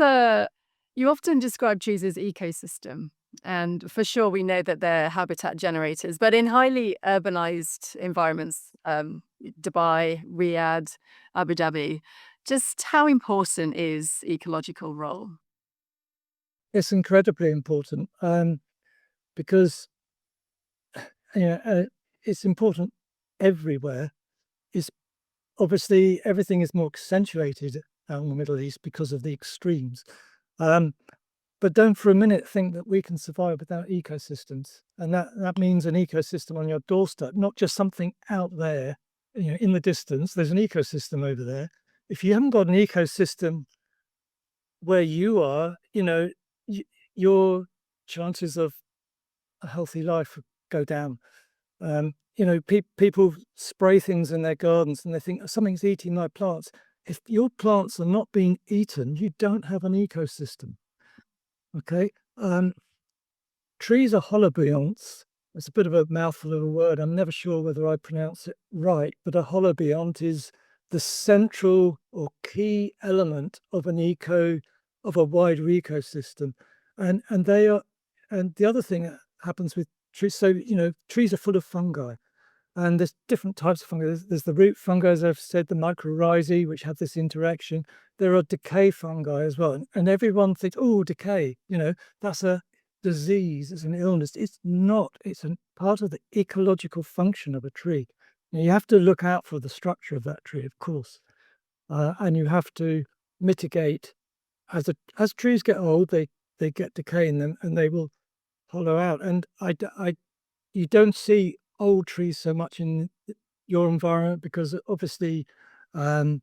you often describe trees as ecosystem, and for sure we know that they're habitat generators. But in highly urbanized environments, Dubai, Riyadh, Abu Dhabi, just how important is ecological role? It's incredibly important, because it's important everywhere. It's obviously everything is more accentuated out in the Middle East because of the extremes. But don't for a minute think that we can survive without ecosystems. And that means an ecosystem on your doorstep, not just something out there, in the distance. There's an ecosystem over there. If you haven't got an ecosystem where you are, your chances of a healthy life go down. People spray things in their gardens and they think, "Oh, something's eating my plants." If your plants are not being eaten, you don't have an ecosystem. Okay. Trees are holobionts. It's a bit of a mouthful of a word. I'm never sure whether I pronounce it right, but a holobiont is the central or key element of of a wider ecosystem. And they are, and the other thing that happens with trees, so trees are full of fungi. And there's different types of fungi. There's the root fungi, as I've said, the mycorrhizae, which have this interaction. There are decay fungi as well. And everyone thinks, oh, decay, that's a disease, it's an illness. It's not. It's a part of the ecological function of a tree. You have to look out for the structure of that tree, of course. And you have to mitigate. As trees get old, they get decay in them and they will hollow out. And you don't see old trees so much in your environment because obviously, because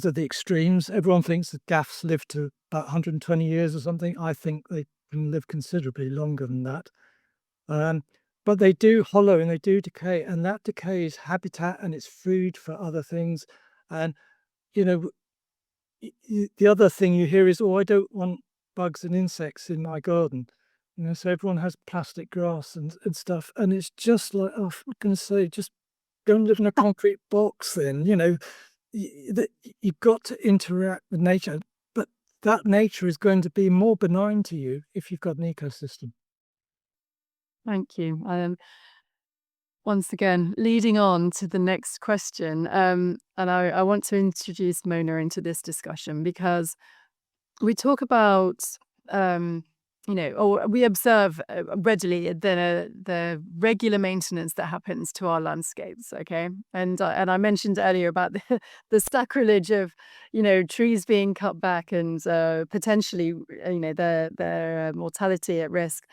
of the extremes. Everyone thinks that gaffs live to about 120 years or something. I think they can live considerably longer than that. But they do hollow and they do decay, and that decay is habitat and it's food for other things. And the other thing you hear is, "Oh, I don't want bugs and insects in my garden." So everyone has plastic grass and stuff, and it's just like, oh, for goodness sake, just go and live in a concrete box. Then you've got to interact with nature, but that nature is going to be more benign to you if you've got an ecosystem. Thank you. Once again, leading on to the next question, and I want to introduce Mona into this discussion because we talk about or we observe readily the regular maintenance that happens to our landscapes. Okay, and I mentioned earlier about the sacrilege of trees being cut back and potentially their mortality at risk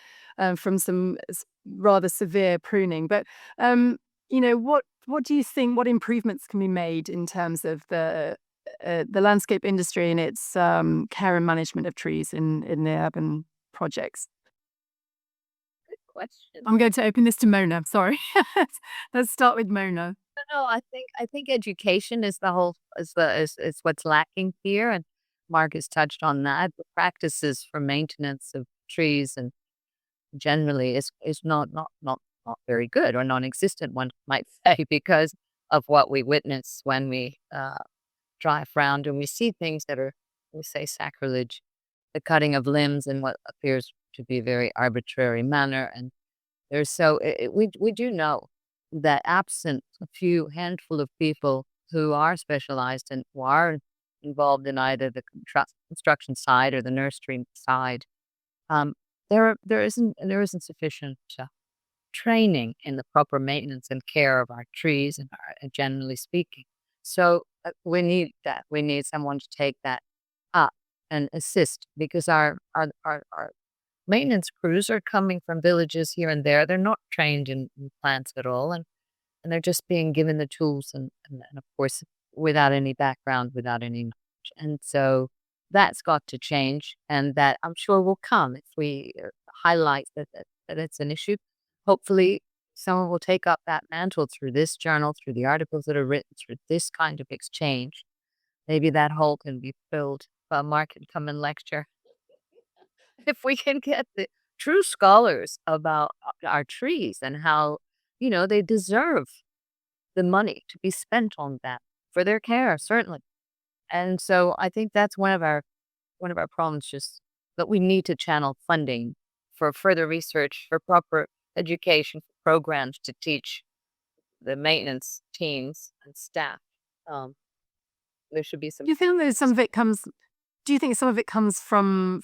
from some rather severe pruning. But what do you think? What improvements can be made in terms of the landscape industry and its care and management of trees in the urban projects? Good question. I'm going to open this to Mona. Sorry. Let's start with Mona. No, I think education is the whole is what's lacking here, and Mark has touched on that. The practices for maintenance of trees and generally is not very good or non-existent, one might say, because of what we witness when we drive around and we see things that are, we say, sacrilege, the cutting of limbs in what appears to be a very arbitrary manner. And there's we do know that absent a few handful of people who are specialized and who are involved in either the construction side or the nursery side, um, there isn't sufficient training in the proper maintenance and care of our trees and generally speaking. So we need that. We need someone to take that up and assist because our maintenance crews are coming from villages here and there. They're not trained in plants at all, and they're just being given the tools and of course without any background, without any knowledge. And so that's got to change, and that I'm sure will come if we highlight that it's an issue. Hopefully, someone will take up that mantle through this journal, through the articles that are written, through this kind of exchange. Maybe that hole can be filled. Mark can come and lecture. If we can get the true scholars about our trees and how, they deserve the money to be spent on that for their care, certainly. And so I think that's one of our problems, just that we need to channel funding for further research, for proper education programs to teach the maintenance teams and staff. Um, there should be some. Do you think that some of it comes? Do you think some of it comes from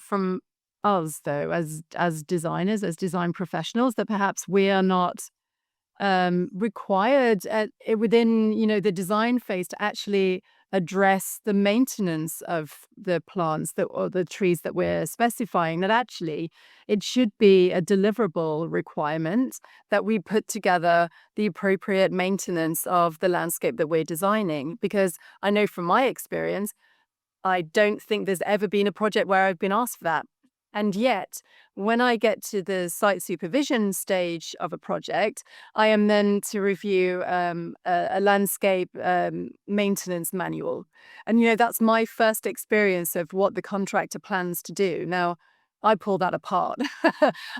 us though, as designers, as design professionals, that perhaps we are not required within the design phase to actually address the maintenance of the plants or the trees that we're specifying, that actually it should be a deliverable requirement that we put together the appropriate maintenance of the landscape that we're designing? Because I know from my experience, I don't think there's ever been a project where I've been asked for that. And yet, when I get to the site supervision stage of a project, I am then to review a landscape maintenance manual. And, that's my first experience of what the contractor plans to do. Now, I pull that apart.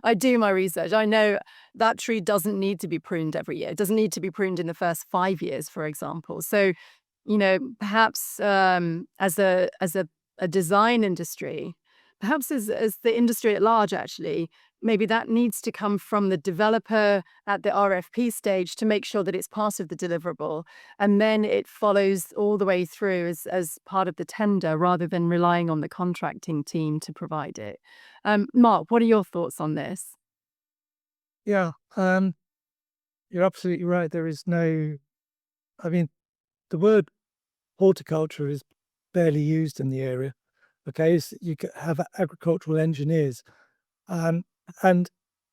I do my research. I know that tree doesn't need to be pruned every year. It doesn't need to be pruned in the first 5 years, for example. So, perhaps as a design industry, perhaps as the industry at large, actually, maybe that needs to come from the developer at the RFP stage to make sure that it's part of the deliverable. And then it follows all the way through as part of the tender rather than relying on the contracting team to provide it. Mark, what are your thoughts on this? Yeah, you're absolutely right. There is no, I mean, the word horticulture is barely used in the area. Okay, so you have agricultural engineers, and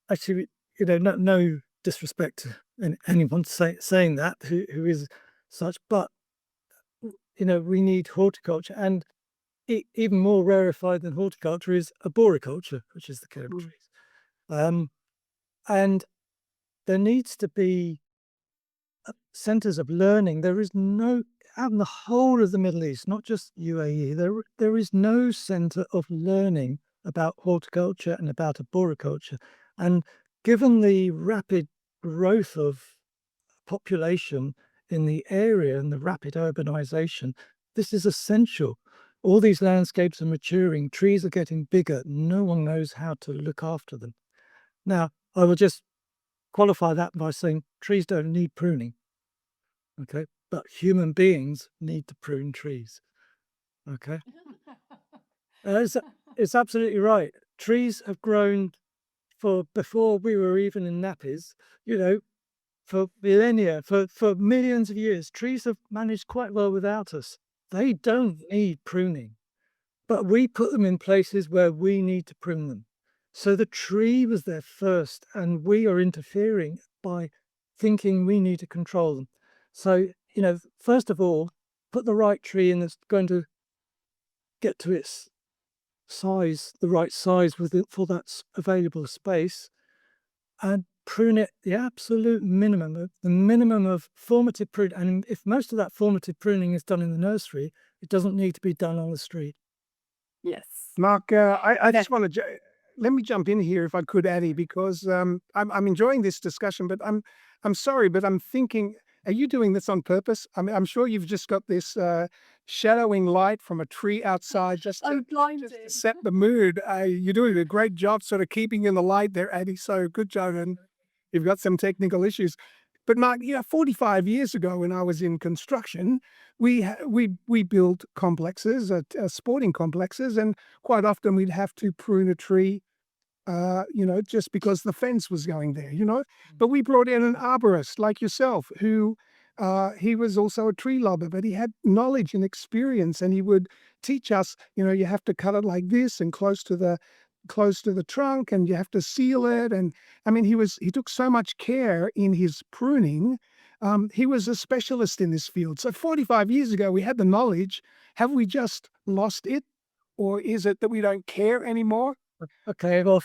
actually, no disrespect to anyone saying that who is such, but we need horticulture, and even more rarefied than horticulture is arboriculture, which is the care of trees. And there needs to be centers of learning. There is no, out in the whole of the Middle East, not just UAE, there is no center of learning about horticulture and about arboriculture. And given the rapid growth of population in the area and the rapid urbanization, this is essential. All these landscapes are maturing, trees are getting bigger, no one knows how to look after them. Now, I will just qualify that by saying trees don't need pruning. Okay, but human beings need to prune trees. Okay, it's absolutely right. trees have grown for before we were even in nappies, for millennia, for millions of years. Trees have managed quite well without us. They don't need pruning, but we put them in places where we need to prune them. So the tree was there first, and we are interfering by thinking we need to control them. So, first of all, put the right tree in that's going to get to its size, the right size for that available space, and prune it the absolute minimum, the minimum of formative pruning. And if most of that formative pruning is done in the nursery, it doesn't need to be done on the street. Yes. Mark, I just want to let me jump in here if I could, Annie, because I'm enjoying this discussion, but I'm sorry, but I'm thinking, are you doing this on purpose? I mean, I'm sure you've just got this shadowing light from a tree outside just I'm to blinded. set the mood. You're doing a great job sort of keeping in the light there, Annie. So good job, and you've got some technical issues. But Mark, 45 years ago when I was in construction, we built complexes, sporting complexes, and quite often we'd have to prune a tree, just because the fence was going there. But we brought in an arborist like yourself, who he was also a tree lobber, but he had knowledge and experience, and he would teach us, you have to cut it like this and close to the trunk, and you have to seal it. And I mean, he took so much care in his pruning. He was a specialist in this field. So 45 years ago, we had the knowledge. Have we just lost it? Or is it that we don't care anymore? Okay, well,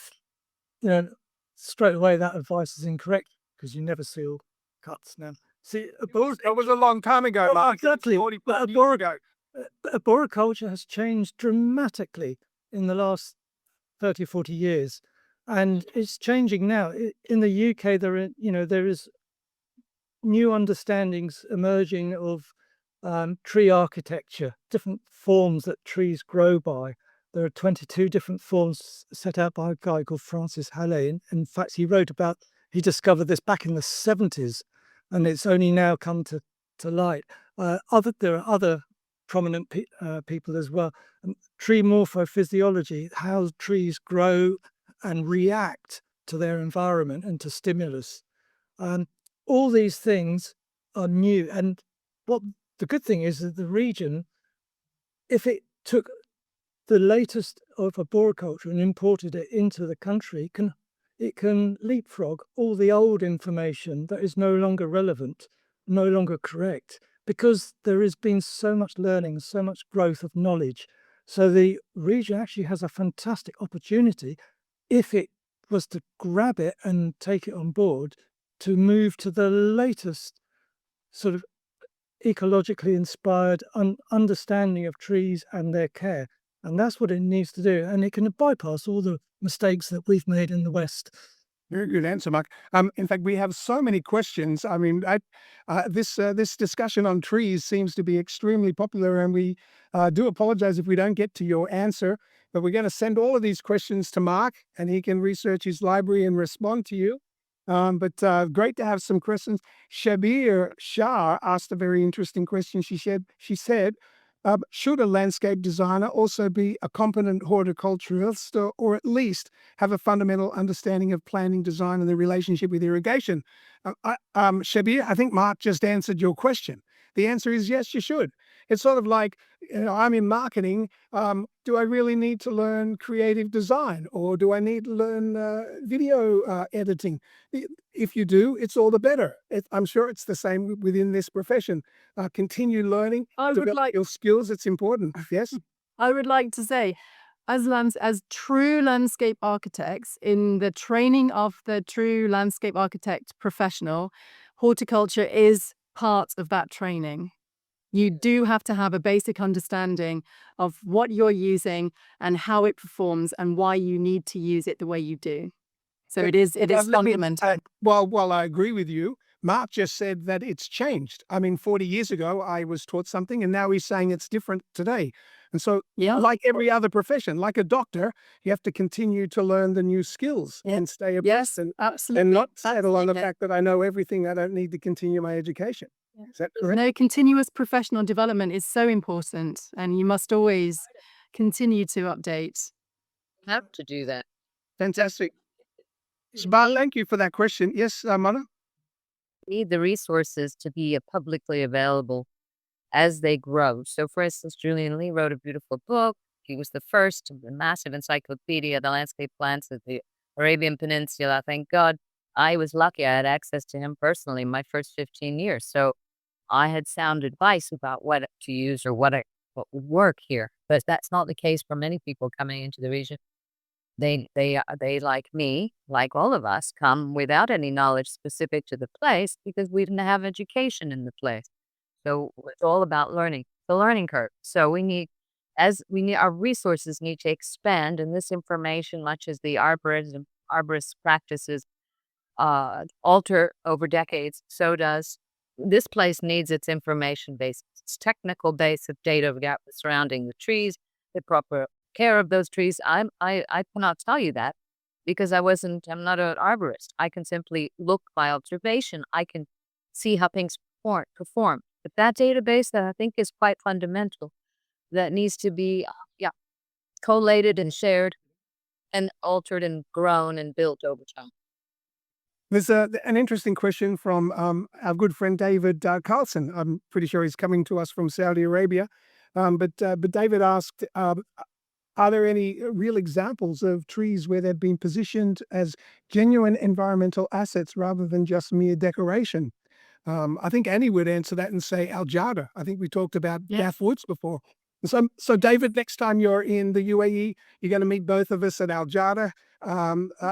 straight away that advice is incorrect, because you never seal cuts now. See, That was a long time ago, Mark. exactly. 45 But years ago. arboriculture has changed dramatically in the last 30, 40 years, and it's changing now. In the UK, there is new understandings emerging of tree architecture, different forms that trees grow by. There are 22 different forms set out by a guy called Francis Halley. In fact, he discovered this back in the 70s, and it's only now come to light. There are other prominent people as well. Tree morphophysiology, how trees grow and react to their environment and to stimulus. All these things are new. And what the good thing is that the region, if it took the latest of arboriculture and imported it into the country, it can leapfrog all the old information that is no longer relevant, no longer correct, because there has been so much learning, so much growth of knowledge. So the region actually has a fantastic opportunity, if it was to grab it and take it on board, to move to the latest sort of ecologically inspired understanding of trees and their care. And that's what it needs to do. And it can bypass all the mistakes that we've made in the West. Very good answer, Mark. In fact, we have so many questions. I mean, this discussion on trees seems to be extremely popular, and we do apologize if we don't get to your answer. But we're going to send all of these questions to Mark, and he can research his library and respond to you. But great to have some questions. Shabir Shah asked a very interesting question. She said, should a landscape designer also be a competent horticulturalist, or at least have a fundamental understanding of planting, design, and the relationship with irrigation? Shabir, I think Mark just answered your question. The answer is yes, you should. It's sort of like, I'm in marketing. Do I really need to learn creative design, or do I need to learn video editing? If you do, it's all the better. I'm sure it's the same within this profession. Continue learning, develop your skills. It's important. Yes. I would like to say, as true landscape architects, in the training of the true landscape architect professional, horticulture is part of that training. You do have to have a basic understanding of what you're using and how it performs and why you need to use it the way you do. So it is fundamental. While I agree with you, Mark just said that it's changed. I mean, 40 years ago, I was taught something, and now he's saying it's different today. And so, like every other profession, like a doctor, you have to continue to learn the new skills and stay abreast, absolutely, and not settle on the fact that I know everything. I don't need to continue my education. Is that correct? No, continuous professional development is so important, and you must always continue to update. have to do that. Fantastic. But thank you for that question. Yes, Mona? Need the resources to be publicly available as they grow. So, for instance, Julian Lee wrote a beautiful book. He was the first, a massive encyclopedia, the landscape plants of the Arabian Peninsula. Thank God I was lucky. I had access to him personally my first 15 years. So I had sound advice about what to use or what would work here. But that's not the case for many people coming into the region. They like me, like all of us, come without any knowledge specific to the place because we didn't have education in the place. So it's all about learning, the learning curve. So our resources need to expand, and this information, much as the arborist practices alter over decades, so does this place needs its information base, its technical base of data surrounding the trees, the proper care of those trees. I cannot tell you that because I'm not an arborist. I can simply look by observation. I can see how things perform. But that database that I think is quite fundamental, that needs to be, collated and shared and altered and grown and built over time. There's an interesting question from our good friend David Carlson. I'm pretty sure he's coming to us from Saudi Arabia. But David asked, are there any real examples of trees where they've been positioned as genuine environmental assets rather than just mere decoration? I think Annie would answer that and say Al Jada. I think we talked about Gaff Woods before. So David, next time you're in the UAE, you're going to meet both of us at Al Jada.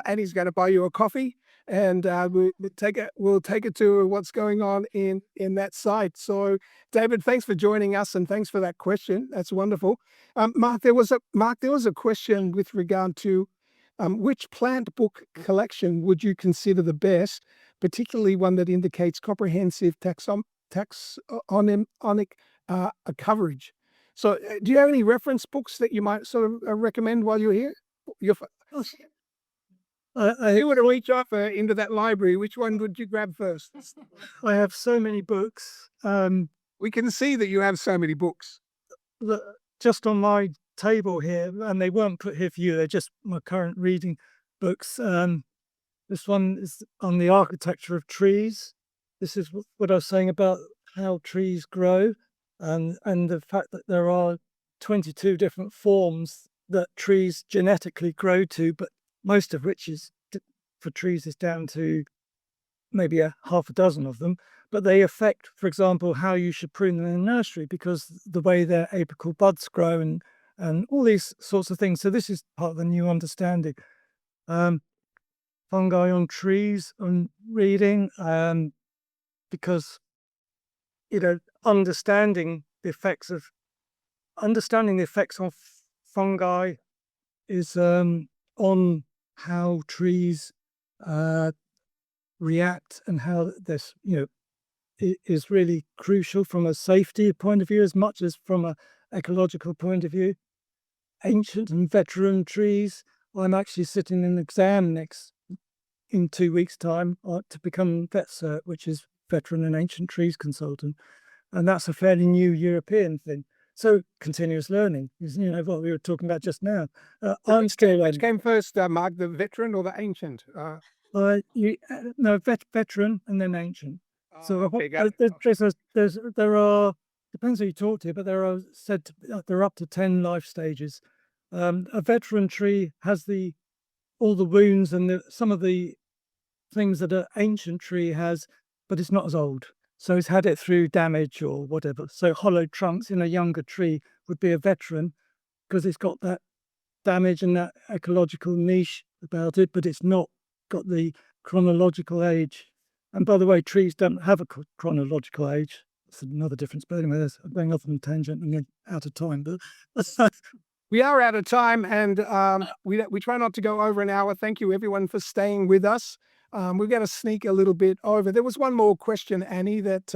Annie's going to buy you a coffee, and we'll take it to what's going on in that site. So, David, thanks for joining us, and thanks for that question. That's wonderful. Mark, there was a question with regard to which plant book collection would you consider the best, particularly one that indicates comprehensive taxonomic coverage. So, do you have any reference books that you might sort of recommend while you're here? If you were to reach off into that library, which one would you grab first? I have so many books. We can see that you have so many books. Just on my table here, and they weren't put here for you. They're just my current reading books. This one is on the architecture of trees. This is what I was saying about how trees grow, and the fact that there are 22 different forms that trees genetically grow to, but most of which for trees is down to maybe half a dozen of them. But they affect, for example, how you should prune them in a nursery because the way their apical buds grow and all these sorts of things. So this is part of the new understanding. Fungi on trees and reading, because understanding the effects of fungi is on how trees react, and how this is really crucial from a safety point of view as much as from a ecological point of view. Ancient and veteran trees. I'm actually sitting an exam in 2 weeks' time to become VetCert, which is Veteran and Ancient Trees Consultant, and that's a fairly new European thing. So continuous learning is what we were talking about just now. I'm still Which came first, Mark, the veteran or the ancient? Veteran and then ancient. So okay, got it. there are, depends who you talk to, but there are there are up to 10 life stages. A veteran tree has all the wounds and some of the things that an ancient tree has, but it's not as old. So it's had it through damage or whatever. So hollow trunks in a younger tree would be a veteran because it's got that damage and that ecological niche about it, but it's not got the chronological age. And by the way, trees don't have a chronological age. That's another difference. But anyway, I'm going off on a tangent and out of time. But we are out of time, and we try not to go over an hour. Thank you, everyone, for staying with us. We're going to sneak a little bit over. There was one more question, Annie, that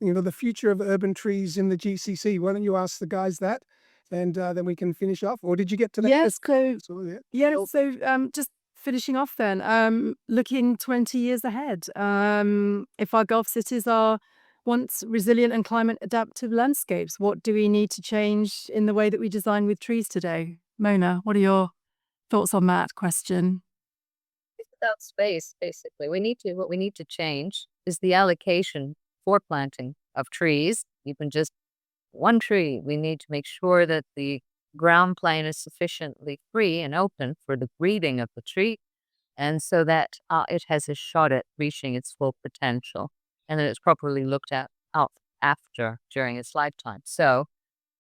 the future of urban trees in the GCC. Why don't you ask the guys that, and then we can finish off? Or did you get to that? Yes. So Just finishing off then, looking 20 years ahead. If our Gulf cities are once resilient and climate adaptive landscapes, what do we need to change in the way that we design with trees today? Mona, what are your thoughts on that question? It's about space, basically. What we need to change is the allocation for planting of trees, even just one tree. We need to make sure that the ground plane is sufficiently free and open for the breeding of the tree, and so that it has a shot at reaching its full potential, and that it's properly looked at out after during its lifetime. So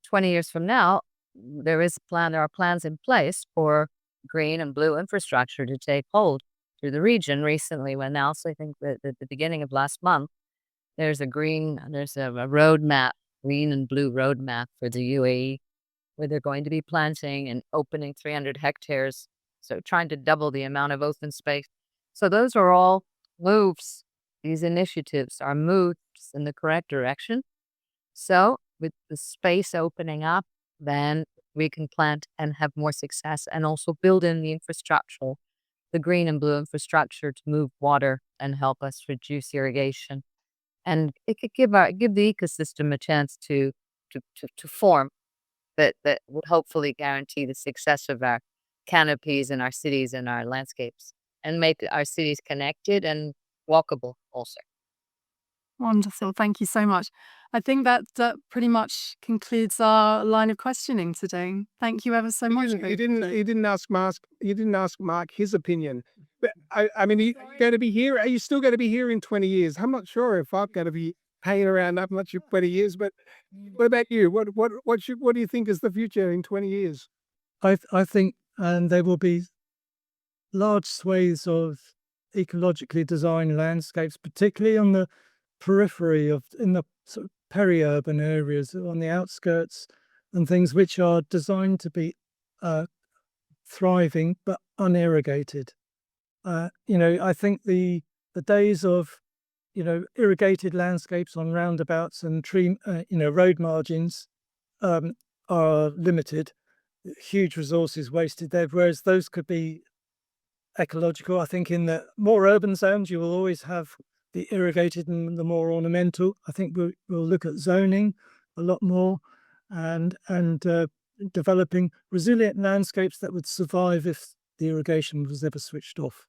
20 years from now, there are plans in place for green and blue infrastructure to take hold through the region. Recently, when else, I think that at the beginning of last month, there's a roadmap, green and blue roadmap for the UAE, where they're going to be planting and opening 300 hectares. So trying to double the amount of open space. So those are all moves. These initiatives are moves in the correct direction. So with the space opening up, then we can plant and have more success and also build in the infrastructure, the green and blue infrastructure to move water and help us reduce irrigation. And it could give the ecosystem a chance to form that would hopefully guarantee the success of our canopies and our cities and our landscapes and make our cities connected and walkable also. Wonderful. Thank you so much. I think that pretty much concludes our line of questioning today. Thank you ever so much. You didn't ask Mark. You didn't ask Mark his opinion. But I mean, are you going to be here? Are you still going to be here in 20 years? I'm not sure if I'm going to be hanging around up much in 20 years. But what about you? What do you think is the future in 20 years? I think there will be large swathes of ecologically designed landscapes, particularly on the periphery in the sort of peri-urban areas on the outskirts and things which are designed to be thriving but unirrigated. I think the days of irrigated landscapes on roundabouts and tree road margins are limited. Huge resources wasted there, whereas those could be ecological. I think in the more urban zones, you will always have the irrigated and the more ornamental. I think we'll look at zoning a lot more and developing resilient landscapes that would survive if the irrigation was ever switched off.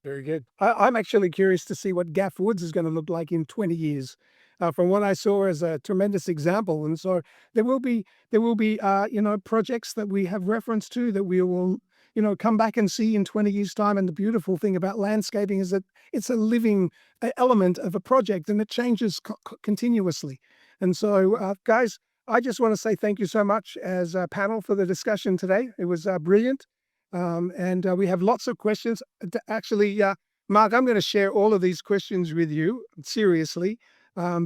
Very good. I'm actually curious to see what Gaff Woods is going to look like in 20 years. From what I saw as a tremendous example, and so there will be projects that we have reference to that we will come back and see in 20 years' time. And the beautiful thing about landscaping is that it's a living element of a project and it changes continuously. And so, guys, I just want to say thank you so much as a panel for the discussion today. It was brilliant. And we have lots of questions. Actually, Mark, I'm going to share all of these questions with you, seriously,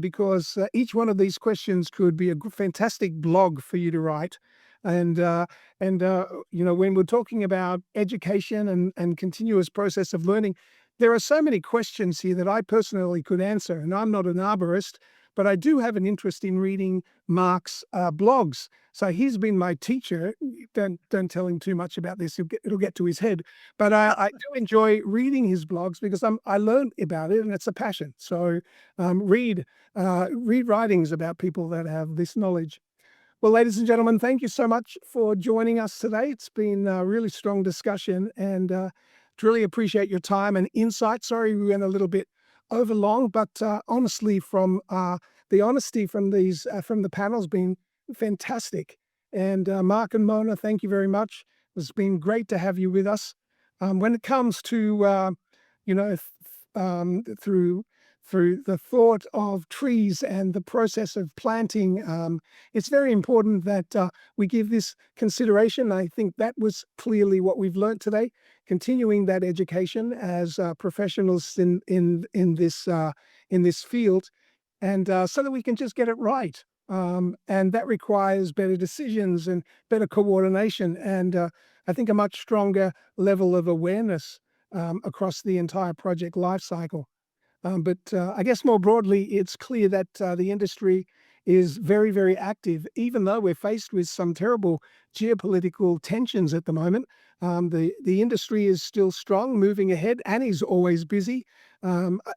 because each one of these questions could be a fantastic blog for you to write. And when we're talking about education and continuous process of learning, there are so many questions here that I personally could answer. And I'm not an arborist, but I do have an interest in reading Mark's blogs. So he's been my teacher. Don't tell him too much about this. It'll get to his head. But I do enjoy reading his blogs because I learn about it and it's a passion. So read writings about people that have this knowledge. Well, ladies and gentlemen, thank you so much for joining us today. It's been a really strong discussion and truly appreciate your time and insight. Sorry we went a little bit over long, but honestly, from the honesty from the panel's been fantastic. And Mark and Mona, thank you very much. It's been great to have you with us. When it comes to through the thought of trees and the process of planting, it's very important that we give this consideration. I think that was clearly what we've learned today. Continuing that education as professionals in this field, and so that we can just get it right. And that requires better decisions and better coordination, and I think a much stronger level of awareness across the entire project life cycle. But I guess more broadly, it's clear that the industry is very, very active, even though we're faced with some terrible geopolitical tensions at the moment. The industry is still strong, moving ahead. Annie's always busy.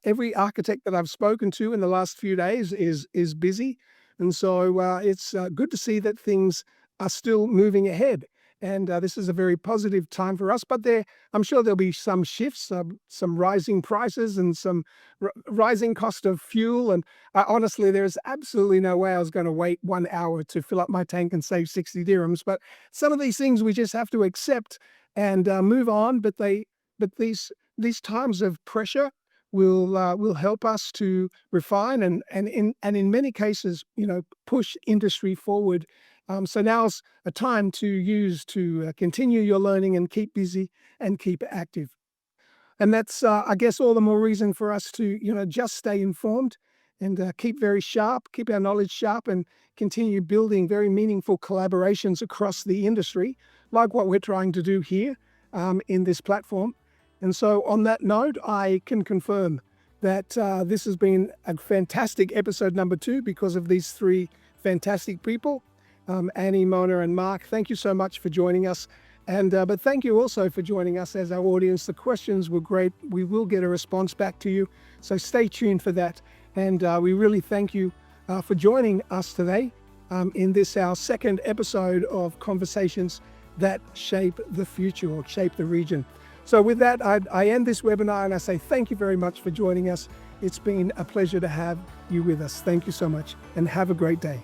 Every architect that I've spoken to in the last few days is busy. And so it's good to see that things are still moving ahead. And this is a very positive time for us. But I'm sure there'll be some shifts, some rising prices and some rising cost of fuel. And honestly, there's absolutely no way I was going to wait 1 hour to fill up my tank and save 60 dirhams. But some of these things we just have to accept and move on. But these times of pressure will help us to refine and in many cases, push industry forward. So now's a time to use to continue your learning and keep busy and keep active. And that's, I guess, all the more reason for us to, just stay informed and keep very sharp, keep our knowledge sharp, and continue building very meaningful collaborations across the industry, like what we're trying to do here in this platform. And so on that note, I can confirm that this has been a fantastic episode number 2 because of these 3 fantastic people. Annie, Mona, and Mark, thank you so much for joining us. And but thank you also for joining us as our audience. The questions were great. We will get a response back to you, so stay tuned for that. And we really thank you for joining us today in this, our second episode of Conversations That Shape the Future or Shape the Region. So with that, I end this webinar and I say thank you very much for joining us. It's been a pleasure to have you with us. Thank you so much and have a great day.